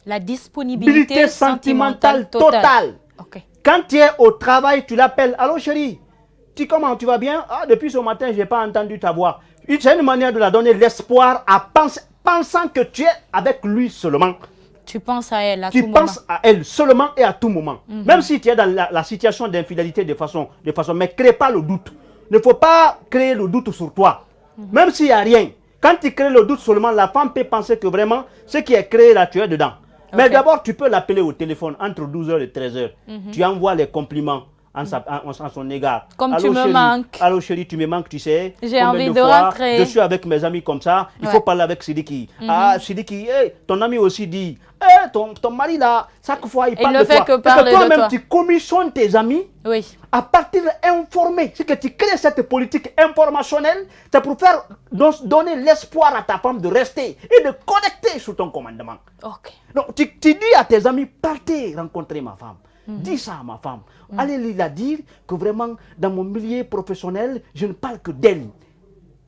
La disponibilité sentimentale totale. Okay. Quand tu es au travail, tu l'appelles. Allô chérie, comment tu vas bien? Ah, depuis ce matin, je n'ai pas entendu ta voix. C'est une manière de la donner l'espoir à pensant que tu es avec lui seulement. Tu penses à elle à tout moment. Tu penses à elle seulement et à tout moment. Même si tu es dans la situation d'infidélité de façon, mais crée pas le doute. Il ne faut pas créer le doute sur toi. Même s'il n'y a rien. Quand tu crées le doute seulement, la femme peut penser que vraiment, ce qui est créé là, tu es dedans. Okay. Mais d'abord, tu peux l'appeler au téléphone entre 12h et 13h. Tu envoies les compliments en son égard. Comme allô, tu me manques. Allô chérie, tu me manques, tu sais. J'ai envie de rentrer. Je suis avec mes amis comme ça. Il faut parler avec Sidiki. Ah, Sidiki, hey, ton ami aussi dit, hey, ton mari là, chaque fois il parle de toi. Il ne fait que parler de toi. Toi-même, tu commissionnes tes amis à partir d'informer. C'est que tu crées cette politique informationnelle, c'est pour faire donner l'espoir à ta femme de rester et de connecter sur ton commandement. Okay. Donc, tu dis à tes amis, partez rencontrer ma femme. Dis ça à ma femme. Allez lui dire que vraiment, dans mon milieu professionnel, je ne parle que d'elle.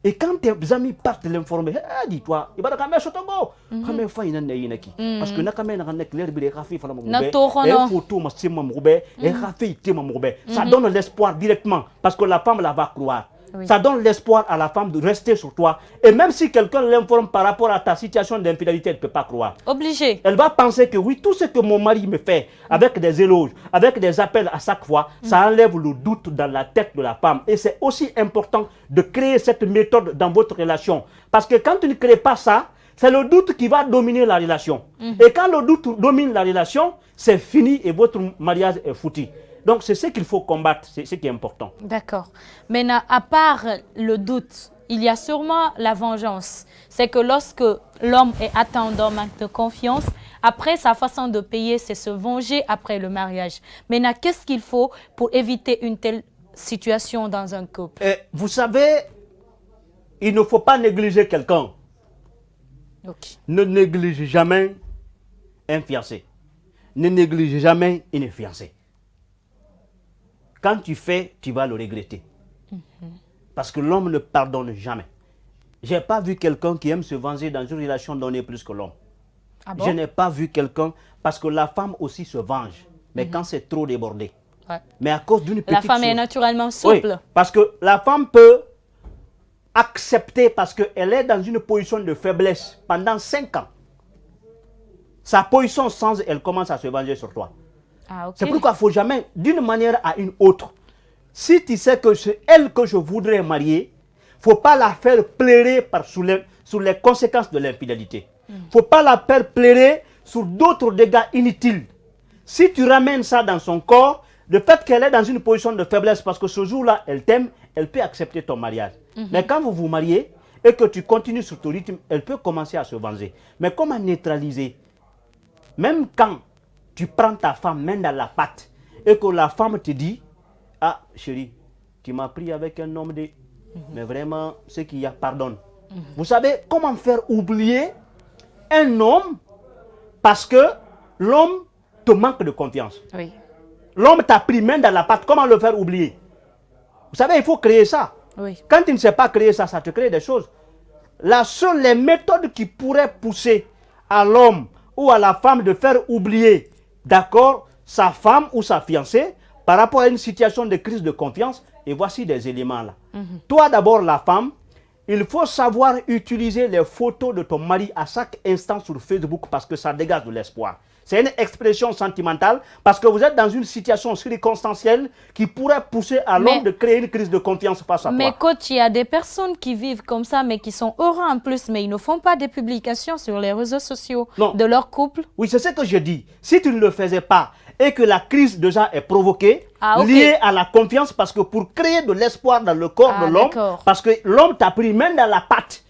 Et quand tes amis partent l'informer, dis-toi, il va te mettre sur ton go. Parce que ça donne l'espoir directement. Parce que la femme la va croire. Oui. Ça donne l'espoir à la femme de rester sur toi. Et même si quelqu'un l'informe par rapport à ta situation d'infidélité, elle ne peut pas croire. Obligé. Elle va penser que oui, tout ce que mon mari me fait, avec des éloges, avec des appels à chaque fois, ça enlève le doute dans la tête de la femme. Et c'est aussi important de créer cette méthode dans votre relation. Parce que quand tu ne crées pas ça, c'est le doute qui va dominer la relation. Et quand le doute domine la relation, c'est fini et votre mariage est foutu. Donc c'est ce qu'il faut combattre, c'est ce qui est important. D'accord. Maintenant, à part le doute, il y a sûrement la vengeance. C'est que lorsque l'homme est atteint d'un manque de confiance, après sa façon de payer, c'est se venger après le mariage. Maintenant, qu'est-ce qu'il faut pour éviter une telle situation dans un couple? Et vous savez, il ne faut pas négliger quelqu'un. Ok. Ne néglige jamais un fiancé. Ne néglige jamais une fiancée. Quand tu fais, tu vas le regretter. Parce que l'homme ne pardonne jamais. Je n'ai pas vu quelqu'un qui aime se venger dans une relation donnée plus que l'homme. Ah bon? Je n'ai pas vu quelqu'un, parce que la femme aussi se venge, mais quand c'est trop débordé. Ouais. Mais à cause d'une petite La femme est chose. naturellement Oui, souple. parce que la femme peut accepter parce qu'elle est dans une position de faiblesse pendant 5 ans. Sa position change, elle commence à se venger sur toi. Ah, ok. C'est pourquoi il ne faut jamais, d'une manière à une autre, si tu sais que c'est elle que je voudrais marier, il ne faut pas la faire pleurer sur les conséquences de l'infidélité. Il ne faut pas la faire pleurer sur d'autres dégâts inutiles. Si tu ramènes ça dans son corps, le fait qu'elle est dans une position de faiblesse, parce que ce jour-là, elle t'aime, elle peut accepter ton mariage. Mais quand vous vous mariez et que tu continues sur ton rythme, elle peut commencer à se venger. Mais comment neutraliser? Même quand tu prends ta femme main dans la pâte et que la femme te dit, ah chérie, tu m'as pris avec un homme de... Mais vraiment, ce qu'il y a, pardonne. Vous savez comment faire oublier un homme parce que l'homme te manque de confiance. Oui. L'homme t'a pris main dans la pâte, comment le faire oublier? Vous savez, il faut créer ça. Oui. Quand tu ne sais pas créer ça, ça te crée des choses. Les méthodes qui pourraient pousser à l'homme ou à la femme de faire oublier, d'accord, sa femme ou sa fiancée par rapport à une situation de crise de confiance, et voici des éléments là. Toi d'abord la femme, il faut savoir utiliser les photos de ton mari à chaque instant sur Facebook parce que ça dégage de l'espoir. C'est une expression sentimentale parce que vous êtes dans une situation circonstancielle qui pourrait pousser à l'homme de créer une crise de confiance face à toi. Mais coach, il y a des personnes qui vivent comme ça, mais qui sont heureux en plus, mais ils ne font pas des publications sur les réseaux sociaux de leur couple. Oui, c'est ce que je dis. Si tu ne le faisais pas et que la crise déjà est provoquée, liée à la confiance, parce que pour créer de l'espoir dans le corps de l'homme, parce que l'homme t'a pris même dans la patte.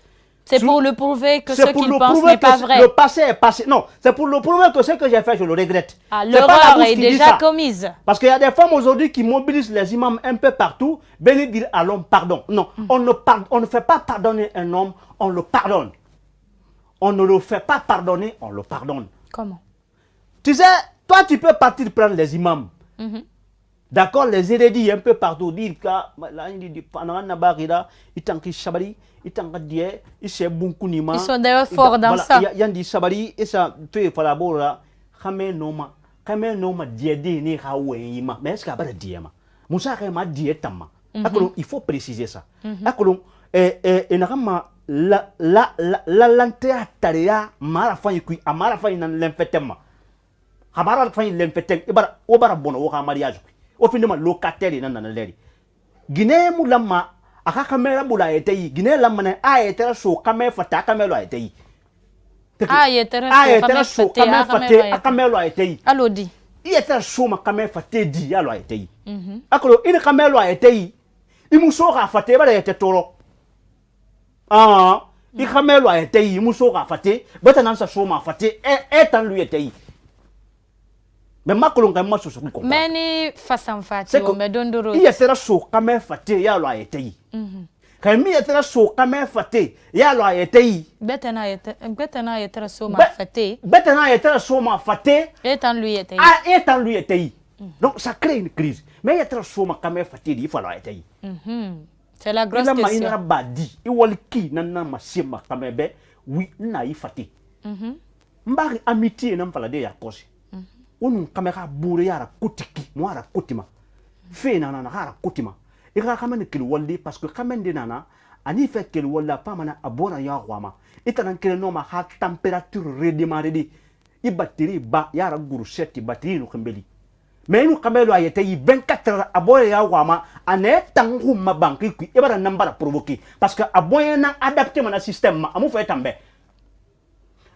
C'est pour le prouver que ce qu'il pense n'est pas vrai. Le passé est passé. Non, c'est pour le prouver que ce que j'ai fait, je le regrette. Ah, l'erreur est déjà commise. Parce qu'il y a des femmes aujourd'hui qui mobilisent les imams un peu partout, venir dire à l'homme pardon. Non, on ne fait pas pardonner un homme, on le pardonne. On ne le fait pas pardonner, on le pardonne. Comment? Tu sais, toi tu peux partir prendre les imams. D'accord, les érudits un peu partout, dire que ils sont d'ailleurs forts dans ça. Il faut préciser ça. La lantea tarea marafanyi kui amarafanyi nan l'enfetema. Habara fanyi l'enfeteng ibara obara bono woka mariage kui. Au fin de locataire nan nan leri. Guinée mulama aka kamera bula eteyi. Guinée lamane a etera so kamera fata kamelo eteyi. A etera so kamera fata kamelo eteyi. Alodi. I etera so ma kamera fata di alo eteyi. Akolo ina kamelo eteyi. Imuso ka fata bara etetoro. Ah, i kamelo eteyi imuso ka fata bata nan sa so ma fata etan lui eteyi. Mais makolo ngai maso so ko. Meni façon fati o me dondoro. I etera so kamera fata ya lo eteyi. Kami etera so kamera fata ya lo eteyi. Betena etera so ma fata. Betena etera so ma fata etan lui eteyi. Ah, etan lui eteyi. Donc ça crée une crise. Mais etera so ma kamera fata il faut lo eteyi. C'est la grosse question. Il a badi, il wal ki nana masima kamebe, oui na ifati. Mbari amitié nam falade ya kosi. Onu kamera bouré yara kutiki, moi ara kutima. Fe na hara kutima. il y a quand même qu'il walde parce que quand même de nana ani fait qu'il walda pas mana abona ya rwama itanan qu'il no ma ha température redémarrer i batterie ba ya ra guru set batterie no kembeli mais nous kamelo ayete 24 heures aboya ya rwama ane tangu ma banki ku e bara nambara provoquer parce que aboya na adapter mon système ma amu fait tambe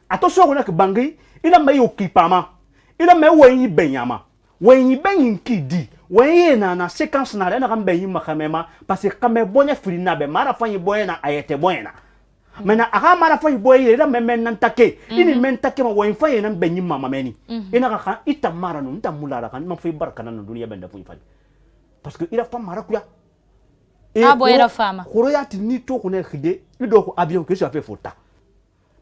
attention on a que bangi il a mai occupama il a mai wenyi benyama wenyi benyin kidi wenyi na séquence na na kan benyin makamema parce que kamé bonya frina be mara fanyi boya na ayete boya na maintenant aga mara fanyi boya il a même nantake ini mentake ma wenyi fanyi na benyin mama meni ina ka ita mara no nta mulara kan ma fay barka na dunia benda fuyi fali parce que il a pas mara kuya ah boya la femme khoroyati ni to ko ne khide ido ko avion que ça fait fota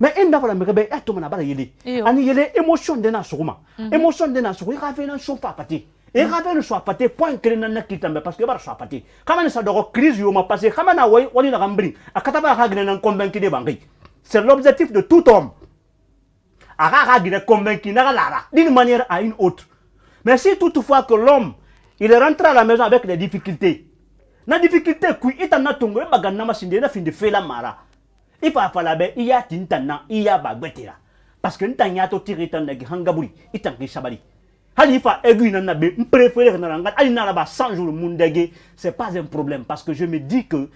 mais il n'a pas la mérite à tout le monde yele ani yele émotion de na sukuma émotion de na sukuma il rafle na sofa pati et rafle ne soit pati point que na kitambe parce que ba soit pati comment ça doit crise yo ma passé comment na woni na gambri akata ba ragna na convaincre de bangi c'est l'objectif de tout homme aga ragna convaincre na lara d'une manière à une autre mais si toutefois que l'homme il est rentré à la maison avec des difficultés na difficulté ku itana tongo e bagana masinde na fin de faire la mara il faut faire la baie, il y a tintana, il y a baguetera. Parce que n'tanya to tiritan de hangaburi, itanki sabali. Halifa aigu na be, préféré na ranga, alina là-bas 100 jours mundege, c'est pas un problème parce que je me dis que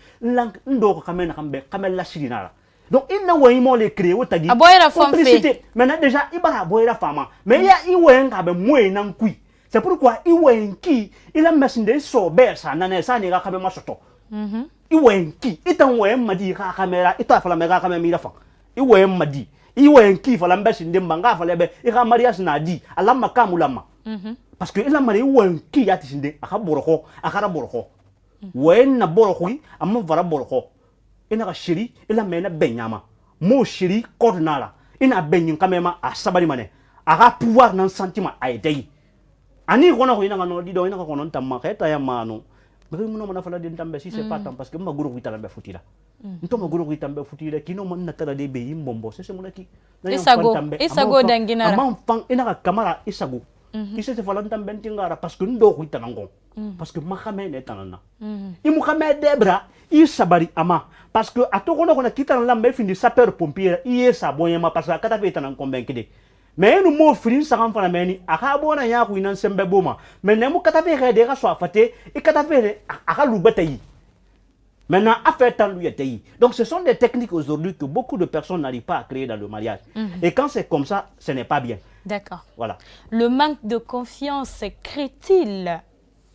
ndo kamen rambe, kamel la chirinara. Donc il n'a pas les créer au tagi. Aboyera complicité. Maintenant déjà il va aboyera fama, mais il y a iwenga be moyen nan kui. C'est pourquoi iwenki, il a machine so bersa nanesa ni rakabe masoto. Iwenki itan wen madi ka kamera ita fala mega kamera mi rafa iwen madi iwenki fala mbesi ndemba nga fala be ika mariage na di alama kamulama parce que ila mari iwenki yati sinde aka boroko akara boroko wen na boroko amma vara boroko ina ka shiri ila mena benyama mo shiri coordinala ina benyin kamema asabari mane aka pouvoir nan sentiment aidei ani kona ko ina ngano di do ina ko non tamma keta ya manu mais nous on a fallu d'un temps si c'est pas tant parce que ma guru qui t'a l'embé foutu là nto ma guru qui t'a l'embé foutu là qui non man natala de beyi mbombo c'est mon aki isago danginara ama fang ina kamera isago ise se fallu tam bentingara parce que ndo ko tanango parce que ma xamé ne tanana imu xamé debra isabari ama parce que atoko no ko na kitana lambe findi sapeur pompier iye saboyema parce que kata fe tanan convaincre mais nous mo frin sa kan fana meni aka bona ya ku inan sembe boma mais ne mu kata fe de ka so afate e kata fe aka lu batayi maintenant affaire tant lui était donc ce sont des techniques aujourd'hui que beaucoup de personnes n'arrivent pas à créer dans le mariage et quand c'est comme ça ce n'est pas bien. D'accord. Voilà. Le manque de confiance crée-t-il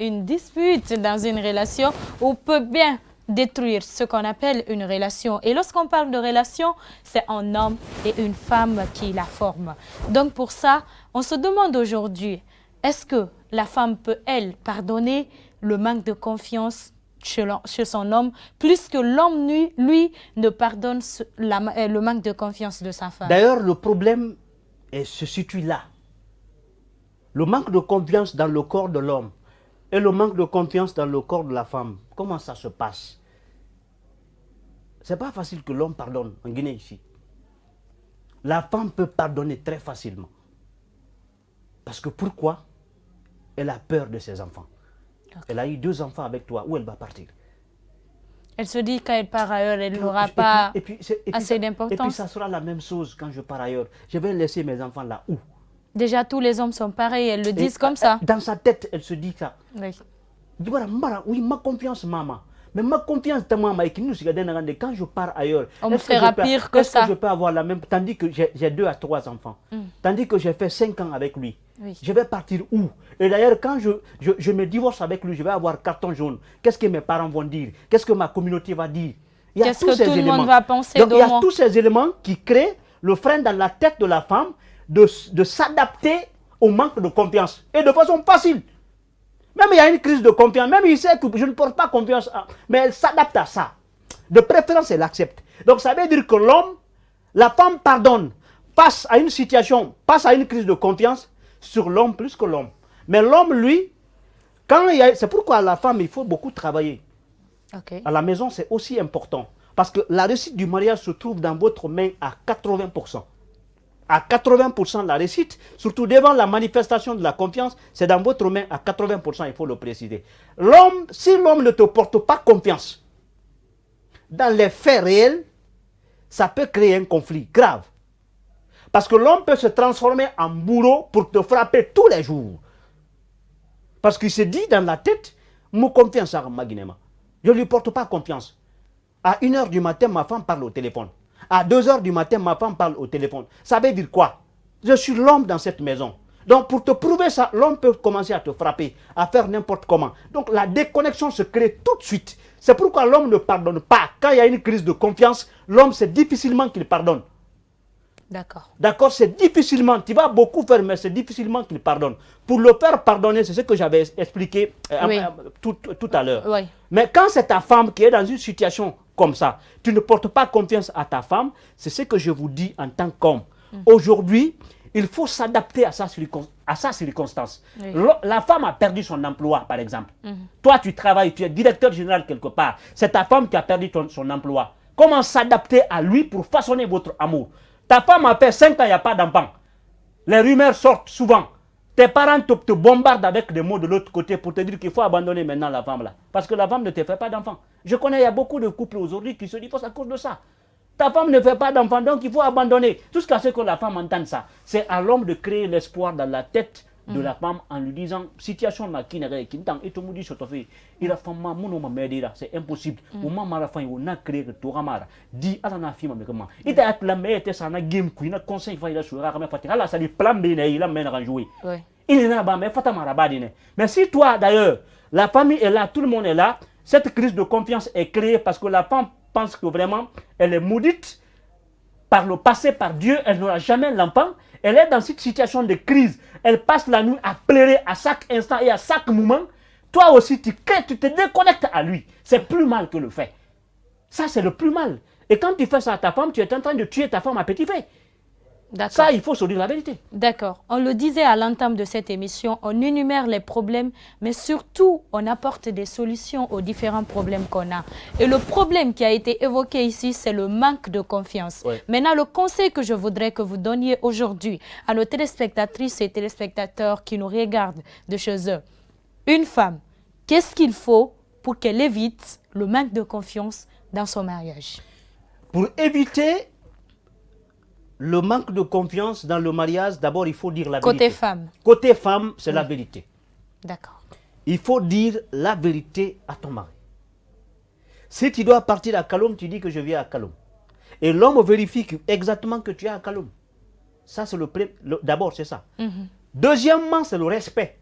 une dispute dans une relation ou peut bien détruire ce qu'on appelle une relation? Et lorsqu'on parle de relation, c'est un homme et une femme qui la forment. Donc pour ça, on se demande aujourd'hui, est-ce que la femme peut, elle, pardonner le manque de confiance chez son homme, plus que l'homme, lui, ne pardonne le manque de confiance de sa femme? D'ailleurs, le problème se situe là. Le manque de confiance dans le corps de l'homme et le manque de confiance dans le corps de la femme. Comment ça se passe? C'est pas facile que l'homme pardonne en Guinée ici. La femme peut pardonner très facilement. Parce que pourquoi? Elle a peur de ses enfants. Okay. Elle a eu 2 enfants avec toi. Où elle va partir? Elle se dit qu'elle part ailleurs, elle n'aura pas assez d'importance. Et puis ça sera la même chose quand je pars ailleurs. Je vais laisser mes enfants là où? Déjà, tous les hommes sont pareils, elles le disent comme ça. Dans sa tête, elle se dit ça. Oui. Oui, ma confiance, maman. Mais ma confiance, quand je pars ailleurs, on me fera pire que ça. Est-ce que je peux avoir la même, tandis que j'ai 2 à 3 enfants, tandis que j'ai fait 5 ans avec lui. Oui. Je vais partir où? Et d'ailleurs, quand je me divorce avec lui, je vais avoir carton jaune. Qu'est-ce que mes parents vont dire? Qu'est-ce que ma communauté va dire? Qu'est-ce que tout le monde va penser? Donc, il y a tous ces éléments qui créent le frein dans la tête de la femme de s'adapter au manque de confiance. Et de façon facile. Même il y a une crise de confiance, même il sait que je ne porte pas confiance, mais elle s'adapte à ça. De préférence, elle accepte. Donc ça veut dire que l'homme, la femme pardonne, passe à une situation, passe à une crise de confiance sur l'homme plus que l'homme. Mais l'homme, lui, c'est pourquoi la femme, il faut beaucoup travailler. Okay. À la maison, c'est aussi important. Parce que la réussite du mariage se trouve dans votre main à 80%. à 80% la réussite, surtout devant la manifestation de la confiance, c'est dans votre main à 80%, il faut le préciser. L'homme, si l'homme ne te porte pas confiance, dans les faits réels, ça peut créer un conflit grave. Parce que l'homme peut se transformer en bourreau pour te frapper tous les jours. Parce qu'il se dit dans la tête, mon confiance à Maguinema. Je ne lui porte pas confiance. À 1h du matin, ma femme parle au téléphone. À 2h du matin, ma femme parle au téléphone. Ça veut dire quoi? Je suis l'homme dans cette maison. Donc pour te prouver ça, l'homme peut commencer à te frapper, à faire n'importe comment. Donc la déconnexion se crée tout de suite. C'est pourquoi l'homme ne pardonne pas. Quand il y a une crise de confiance, l'homme, c'est difficilement qu'il pardonne. D'accord. D'accord, c'est difficilement, tu vas beaucoup faire, mais c'est difficilement qu'il pardonne. Pour le faire pardonner, c'est ce que j'avais expliqué tout à l'heure. Oui. Mais quand c'est ta femme qui est dans une situation comme ça, tu ne portes pas confiance à ta femme, c'est ce que je vous dis en tant qu'homme. Aujourd'hui, il faut s'adapter à sa circonstance. Oui. La femme a perdu son emploi, par exemple. Toi, tu travailles, tu es directeur général quelque part. C'est ta femme qui a perdu son emploi. Comment s'adapter à lui pour façonner votre amour? Ta femme a fait 5 ans, il n'y a pas d'enfant. Les rumeurs sortent souvent. Tes parents te bombardent avec des mots de l'autre côté pour te dire qu'il faut abandonner maintenant la femme là. Parce que la femme ne te fait pas d'enfant. Je connais, il y a beaucoup de couples aujourd'hui qui se divorcent à cause de ça. Ta femme ne fait pas d'enfant, donc il faut abandonner. Jusqu'à ce que la femme entende ça. C'est à l'homme de créer l'espoir dans la tête de la femme en lui disant situation na kinere kintan et tout mudi sotofi il a fama muno ma medira c'est impossible au moment la fin on a créé to ramara di ala na fima me comment ita at la mete sana game queen na conseil fa ila sura kama fatika la ça dit plan B na il a men à jouer il n'a pas mais fata marabadine mais si toi d'ailleurs la famille est là tout le monde est là cette crise de confiance est créée parce que la femme pense que vraiment elle est maudite par le passé par Dieu elle n'aura jamais l'enfant. Elle est dans cette situation de crise. Elle passe la nuit à pleurer à chaque instant et à chaque moment. Toi aussi, tu te déconnectes à lui. C'est plus mal que le fait. Ça, c'est le plus mal. Et quand tu fais ça à ta femme, tu es en train de tuer ta femme à petit feu. Ça, il faut se dire la vérité. D'accord. On le disait à l'entame de cette émission, on énumère les problèmes, mais surtout, on apporte des solutions aux différents problèmes qu'on a. Et le problème qui a été évoqué ici, c'est le manque de confiance. Oui. Maintenant, le conseil que je voudrais que vous donniez aujourd'hui à nos téléspectatrices et téléspectateurs qui nous regardent de chez eux, une femme, qu'est-ce qu'il faut pour qu'elle évite le manque de confiance dans son mariage? Pour éviter le manque de confiance dans le mariage, d'abord, il faut dire la vérité. Côté femme. Côté femme, c'est la vérité. D'accord. Il faut dire la vérité à ton mari. Si tu dois partir à Kaloum, tu dis que je viens à Kaloum. Et l'homme vérifie exactement que tu es à Kaloum. Ça, c'est d'abord, c'est ça. Deuxièmement, c'est le respect.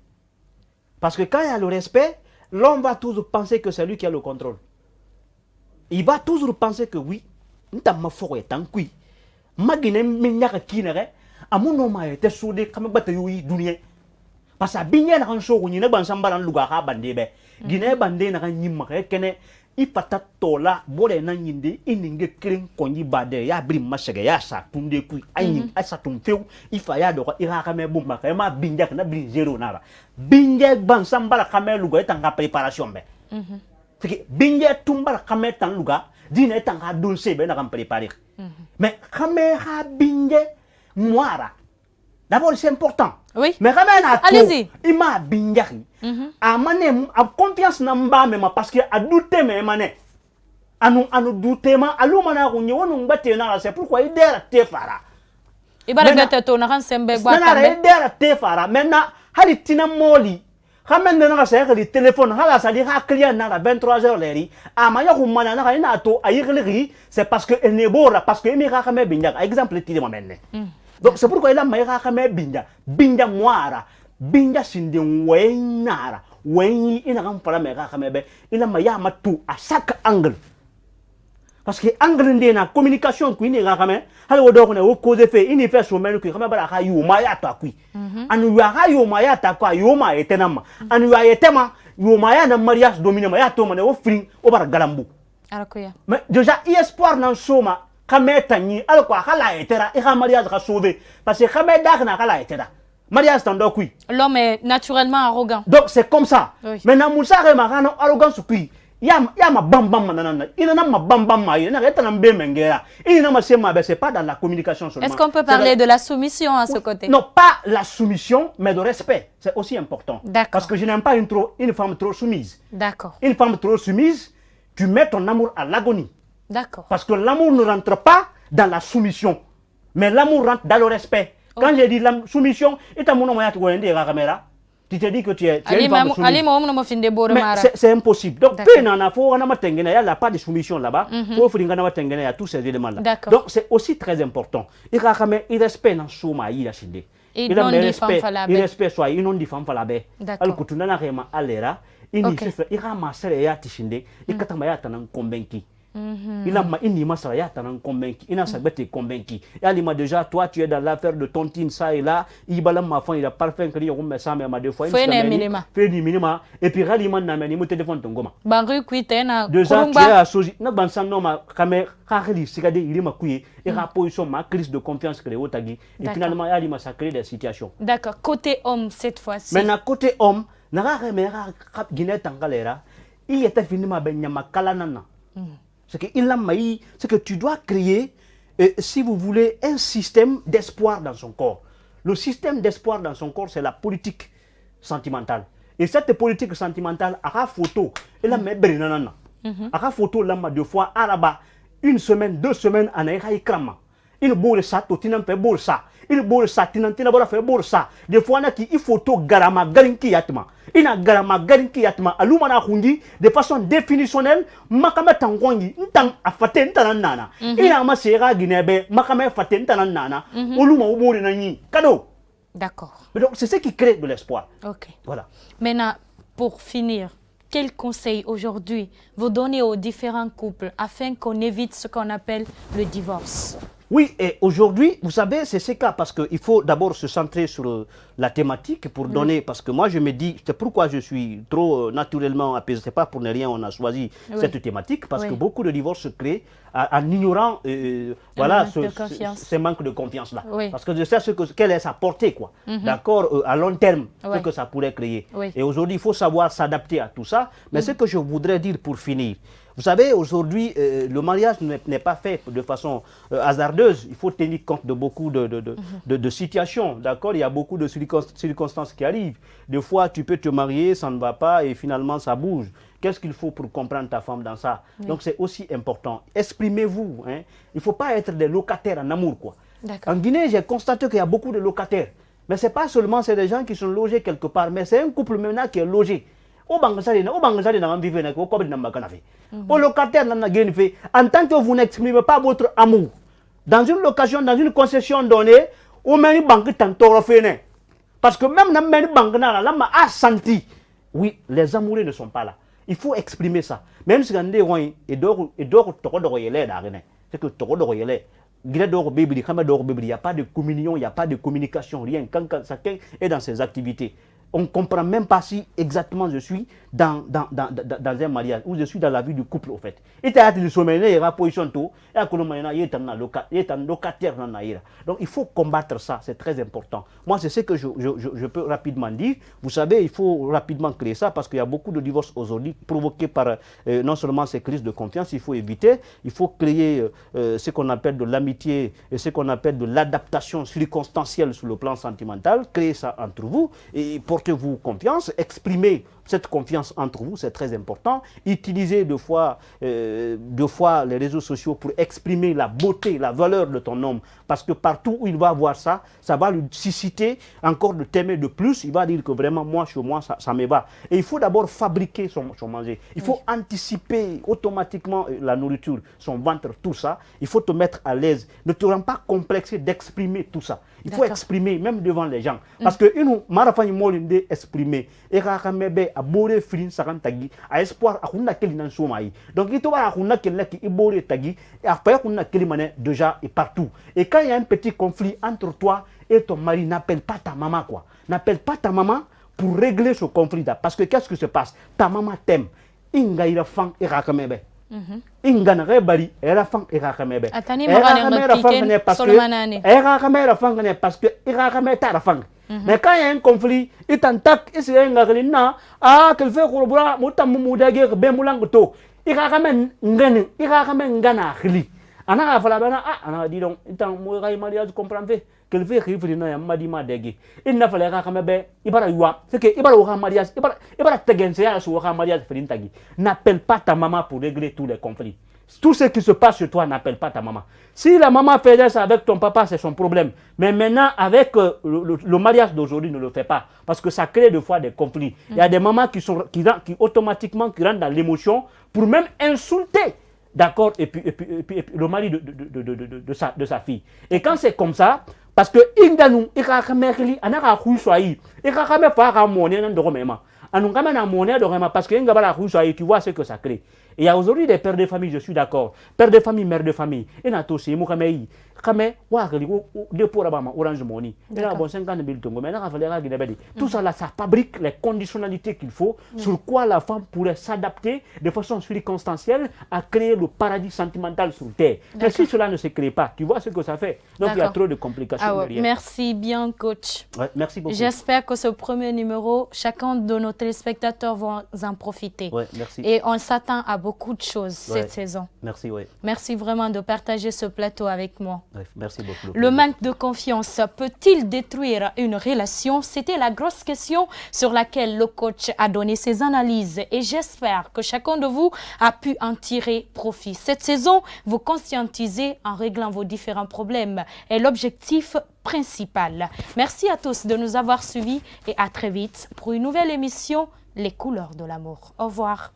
Parce que quand il y a le respect, l'homme va toujours penser que c'est lui qui a le contrôle. Il va toujours penser que oui, nous t'avons fait un coup. Magine minyaka kinere amuno ma ete sode kama bata yoyi dunia parce que binya na kanso ko nyina bansamba lan luga ka bande be gine bande na kan nyimma kene ipata tola bore na nyinde ininge kirin konyi bade ya bri masege ya sa tunde ku anyi asa tumfeu ifa ya do ira ka me bumba ka ma binya na bri zero nara binya bansamba ka me luga etanga préparation be binya tumba ka me tan luga dina etanga donse be na kan préparer. Mais quand d'abord c'est important. Oui. Mais quand allez-y. Il m'a bingari. A mané a confiance namba même parce que a douter mais mané. Anu douter ma alu mana ko nyo no ngate na c'est pourquoi il dera te fara. Ibara beta to na kan sembe gba tambe. Na dera te fara maintenant hali tina moli. Quand na sa le téléphone hala sa di ha client na 23h leri amaya ko mana na ina to ayigli c'est parce que elle n'est bora parce que mi ka kame binja exemple ti mo menne donc c'est pourquoi il a maya kame binja moara binja sinde wenara wen ina kan fara me ka kame be ina maya matu à chaque angle parce que angle ndena communication ku ni ka kame hala wodo ko ne wo cause fait ini fait so menu ku kame bara ka yu maya to akui anu ya ha yo maya ta kwa yo ma etenama anu ya etema yo maya na mariage domine ma ya to mane o fring o bar galambu arakoya mais déjà espoir nan soma kameta ni alko hala etera e ha mariage ka sauver parce que kameda na hala etera mariage tando kui l'homme est naturellement arrogant donc c'est comme ça oui. maintenant Moussa re ma kana arrogance kui ya ma bam bam nanana ina na ma bam bam ma ina reta na mbe mengera ina ma sema ben c'est pas dans la communication seulement. Est-ce qu'on peut parler de la soumission à ce côté? Non, pas la soumission, mais de respect. C'est aussi important. D'accord. Parce que je n'aime pas une femme trop soumise. D'accord. Une femme trop soumise, tu mets ton amour à l'agonie. D'accord. Parce que l'amour ne rentre pas dans la soumission, mais l'amour rentre dans le respect. Quand j'ai dit la soumission, et tu te dis que tu es une femme soumise. Mais c'est impossible. Donc, il n'y a pas de soumission là-bas. Il faut tous ces éléments-là. Donc, c'est aussi très important. Il respecte dans Souma. Il respecte soit il non dit femme falabe. Al kutuna na rema alera. Ini se ira masere ya tishinde. Ikatama ya tanan convaincu. Il a une masse ya tanan convaincu. Il a sa bête convaincu. Et il m'a déjà toi tu es dans l'affaire de tontine ça et là. Il bala ma femme il a parfait que il remet ça mais ma deux fois. Fait ni minima. Et puis ralliement na meni mo téléphone ton goma. Bangu kuite na. 2 ans tu es associé. Na bansan no ma caméra rali sikade il ma kuye. Et la position ma crise de confiance que les otagi. Et finalement il m'a sacré des situations. D'accord. Côté homme cette fois-ci. Maintenant côté homme, na remera kap Guinée tangalera. Il était finalement ben nyama kalanana. C'est que tu dois créer, si vous voulez, un système d'espoir dans son corps. Le système d'espoir dans son corps, c'est la politique sentimentale. Et cette politique sentimentale, à la photo, elle a mis brinanana. À la photo, là, deux fois, araba, 1 semaine, 2 semaines, en aïkrama. Il boule ça, tu n'as pas boule ça. Il boule ça, tu n'as pas fait boule ça. Des fois, il photo garama garinki yatma. Il a garama garinki yatma. Alumana hundi de façon définitionnelle. Makame tangwangi, ntang afaten tanana. Il a masera guinebe, makame faten tanana. Oluma ubori nani. Cadeau. D'accord. Donc c'est ce qui crée de l'espoir. Ok. Voilà. Maintenant, pour finir, quel conseil aujourd'hui vous donnez aux différents couples afin qu'on évite ce qu'on appelle le divorce? Oui, et aujourd'hui, vous savez, c'est ce cas parce qu'il faut d'abord se centrer sur la thématique pour donner, parce que moi je me dis, c'est pourquoi je suis trop naturellement apaisé, c'est pas pour ne rien on a choisi cette thématique, parce que beaucoup de divorces se créent en ignorant voilà, ce manque de confiance-là. Parce que je sais quelle est sa portée, quoi. D'accord, à long terme, ce que ça pourrait créer. Et aujourd'hui, il faut savoir s'adapter à tout ça. Mais ce que je voudrais dire pour finir, vous savez, aujourd'hui, le mariage n'est pas fait de façon hasardeuse. Il faut tenir compte de beaucoup de situations. D'accord? Il y a beaucoup de circonstances qui arrivent. Des fois, tu peux te marier, ça ne va pas et finalement, ça bouge. Qu'est-ce qu'il faut pour comprendre ta femme dans ça? Donc, c'est aussi important. Exprimez-vous. Hein? Il ne faut pas être des locataires en amour, quoi. En Guinée, j'ai constaté qu'il y a beaucoup de locataires. Mais ce n'est pas seulement des gens qui sont logés quelque part, mais c'est un couple maintenant qui est logé. Au locataire, en tant que vous n'exprimez pas votre amour, dans une location, dans une concession donnée, parce que même dans une banque, là, a senti, oui, les amoureux ne sont pas là. Il faut exprimer ça. Même si on est c'est que il n'y a pas de communion, il n'y a pas de communication, rien. Quand chacun est dans ses activités. On ne comprend même pas si exactement je suis dans un mariage ou je suis dans la vie du couple au fait. Et tu as dit position tout et locataire. Donc il faut combattre ça, c'est très important. Moi c'est ce que je peux rapidement dire. Vous savez, il faut rapidement créer ça parce qu'il y a beaucoup de divorces aujourd'hui provoqués par non seulement ces crises de confiance, il faut éviter, il faut créer ce qu'on appelle de l'amitié et ce qu'on appelle de l'adaptation circonstancielle sur le plan sentimental, créer ça entre vous et portez-vous confiance, exprimez cette confiance entre vous, c'est très important. Utilisez deux fois les réseaux sociaux pour exprimer la beauté, la valeur de ton homme. Parce que partout où il va voir ça, ça va lui susciter encore de t'aimer de plus. Il va dire que vraiment, moi, chez moi, ça me va. Et il faut d'abord fabriquer son manger. Il faut anticiper automatiquement la nourriture, son ventre, tout ça. Il faut te mettre à l'aise. Ne te rends pas complexé d'exprimer tout ça. Il faut exprimer, même devant les gens. Parce que nous, marafani molinde exprimer. Et rakamebe a boré filin sarantagi, a espoir a kuna keli nan somaï. Donc il te va a kuna keli qui boré tagi, et après kuna keli mané déjà et partout. Et quand il y a un petit conflit entre toi et ton mari, n'appelle pas ta maman, quoi. N'appelle pas ta maman pour régler ce conflit-là. Parce que qu'est-ce qui se passe? Ta maman t'aime. Inga ira fang et rakamebe. Ingana rebari era fang era kamebe atani magana ngakike parce que era kamera fang parce que era kamera ta fang Mais quand il y a un conflit, il t'attaque, il se dit, ah, qu'il fait corroborer, moutam moudagé, ben moulangoto. Il a quand même ngani, il a quand même ngana khili. Ana a fallu ana dit donc, il t'a mouru mariage comprendre qu'il fait réfléchir na madi madegi. Il n'a fallu quand même il va youa, c'est que il va au mariage, il va te gagner à ce mariage frintagi. N'appelle pas ta maman pour régler tous les conflits. Tout ce qui se passe sur toi, n'appelle pas ta maman. Si la maman faisait ça avec ton papa, c'est son problème. Mais maintenant, avec le mariage d'aujourd'hui, ne le fait pas. Parce que ça crée des fois des conflits. Il y a des mamans qui automatiquement rentrent dans l'émotion pour même insulter, d'accord, et puis le mari de sa fille. Et quand c'est comme ça, parce que parce que tu vois ce que ça crée. Et il y a aujourd'hui des pères de famille, je suis d'accord. Pères de famille, mères de famille. Et na to c'est mo kamei. Kame wa kali de pour abama Orange Money. Et là bon 50 000 tongo. Mais là tout ça là ça fabrique les conditionnalités qu'il faut sur quoi la femme pourrait s'adapter de façon circonstancielle à créer le paradis sentimental sur terre. Mais si cela ne se crée pas, tu vois ce que ça fait. Donc il y a trop de complications derrière. Merci bien coach. Ouais, merci beaucoup. J'espère que ce premier numéro, chacun de nos téléspectateurs vont en profiter. Ouais, merci. Et on s'attend à beaucoup de choses cette saison. Merci, oui. Merci vraiment de partager ce plateau avec moi. Ouais, merci beaucoup. Le manque de confiance peut-il détruire une relation? C'était la grosse question sur laquelle le coach a donné ses analyses et j'espère que chacun de vous a pu en tirer profit. Cette saison, vous conscientisez en réglant vos différents problèmes est l'objectif principal. Merci à tous de nous avoir suivis et à très vite pour une nouvelle émission Les couleurs de l'amour. Au revoir.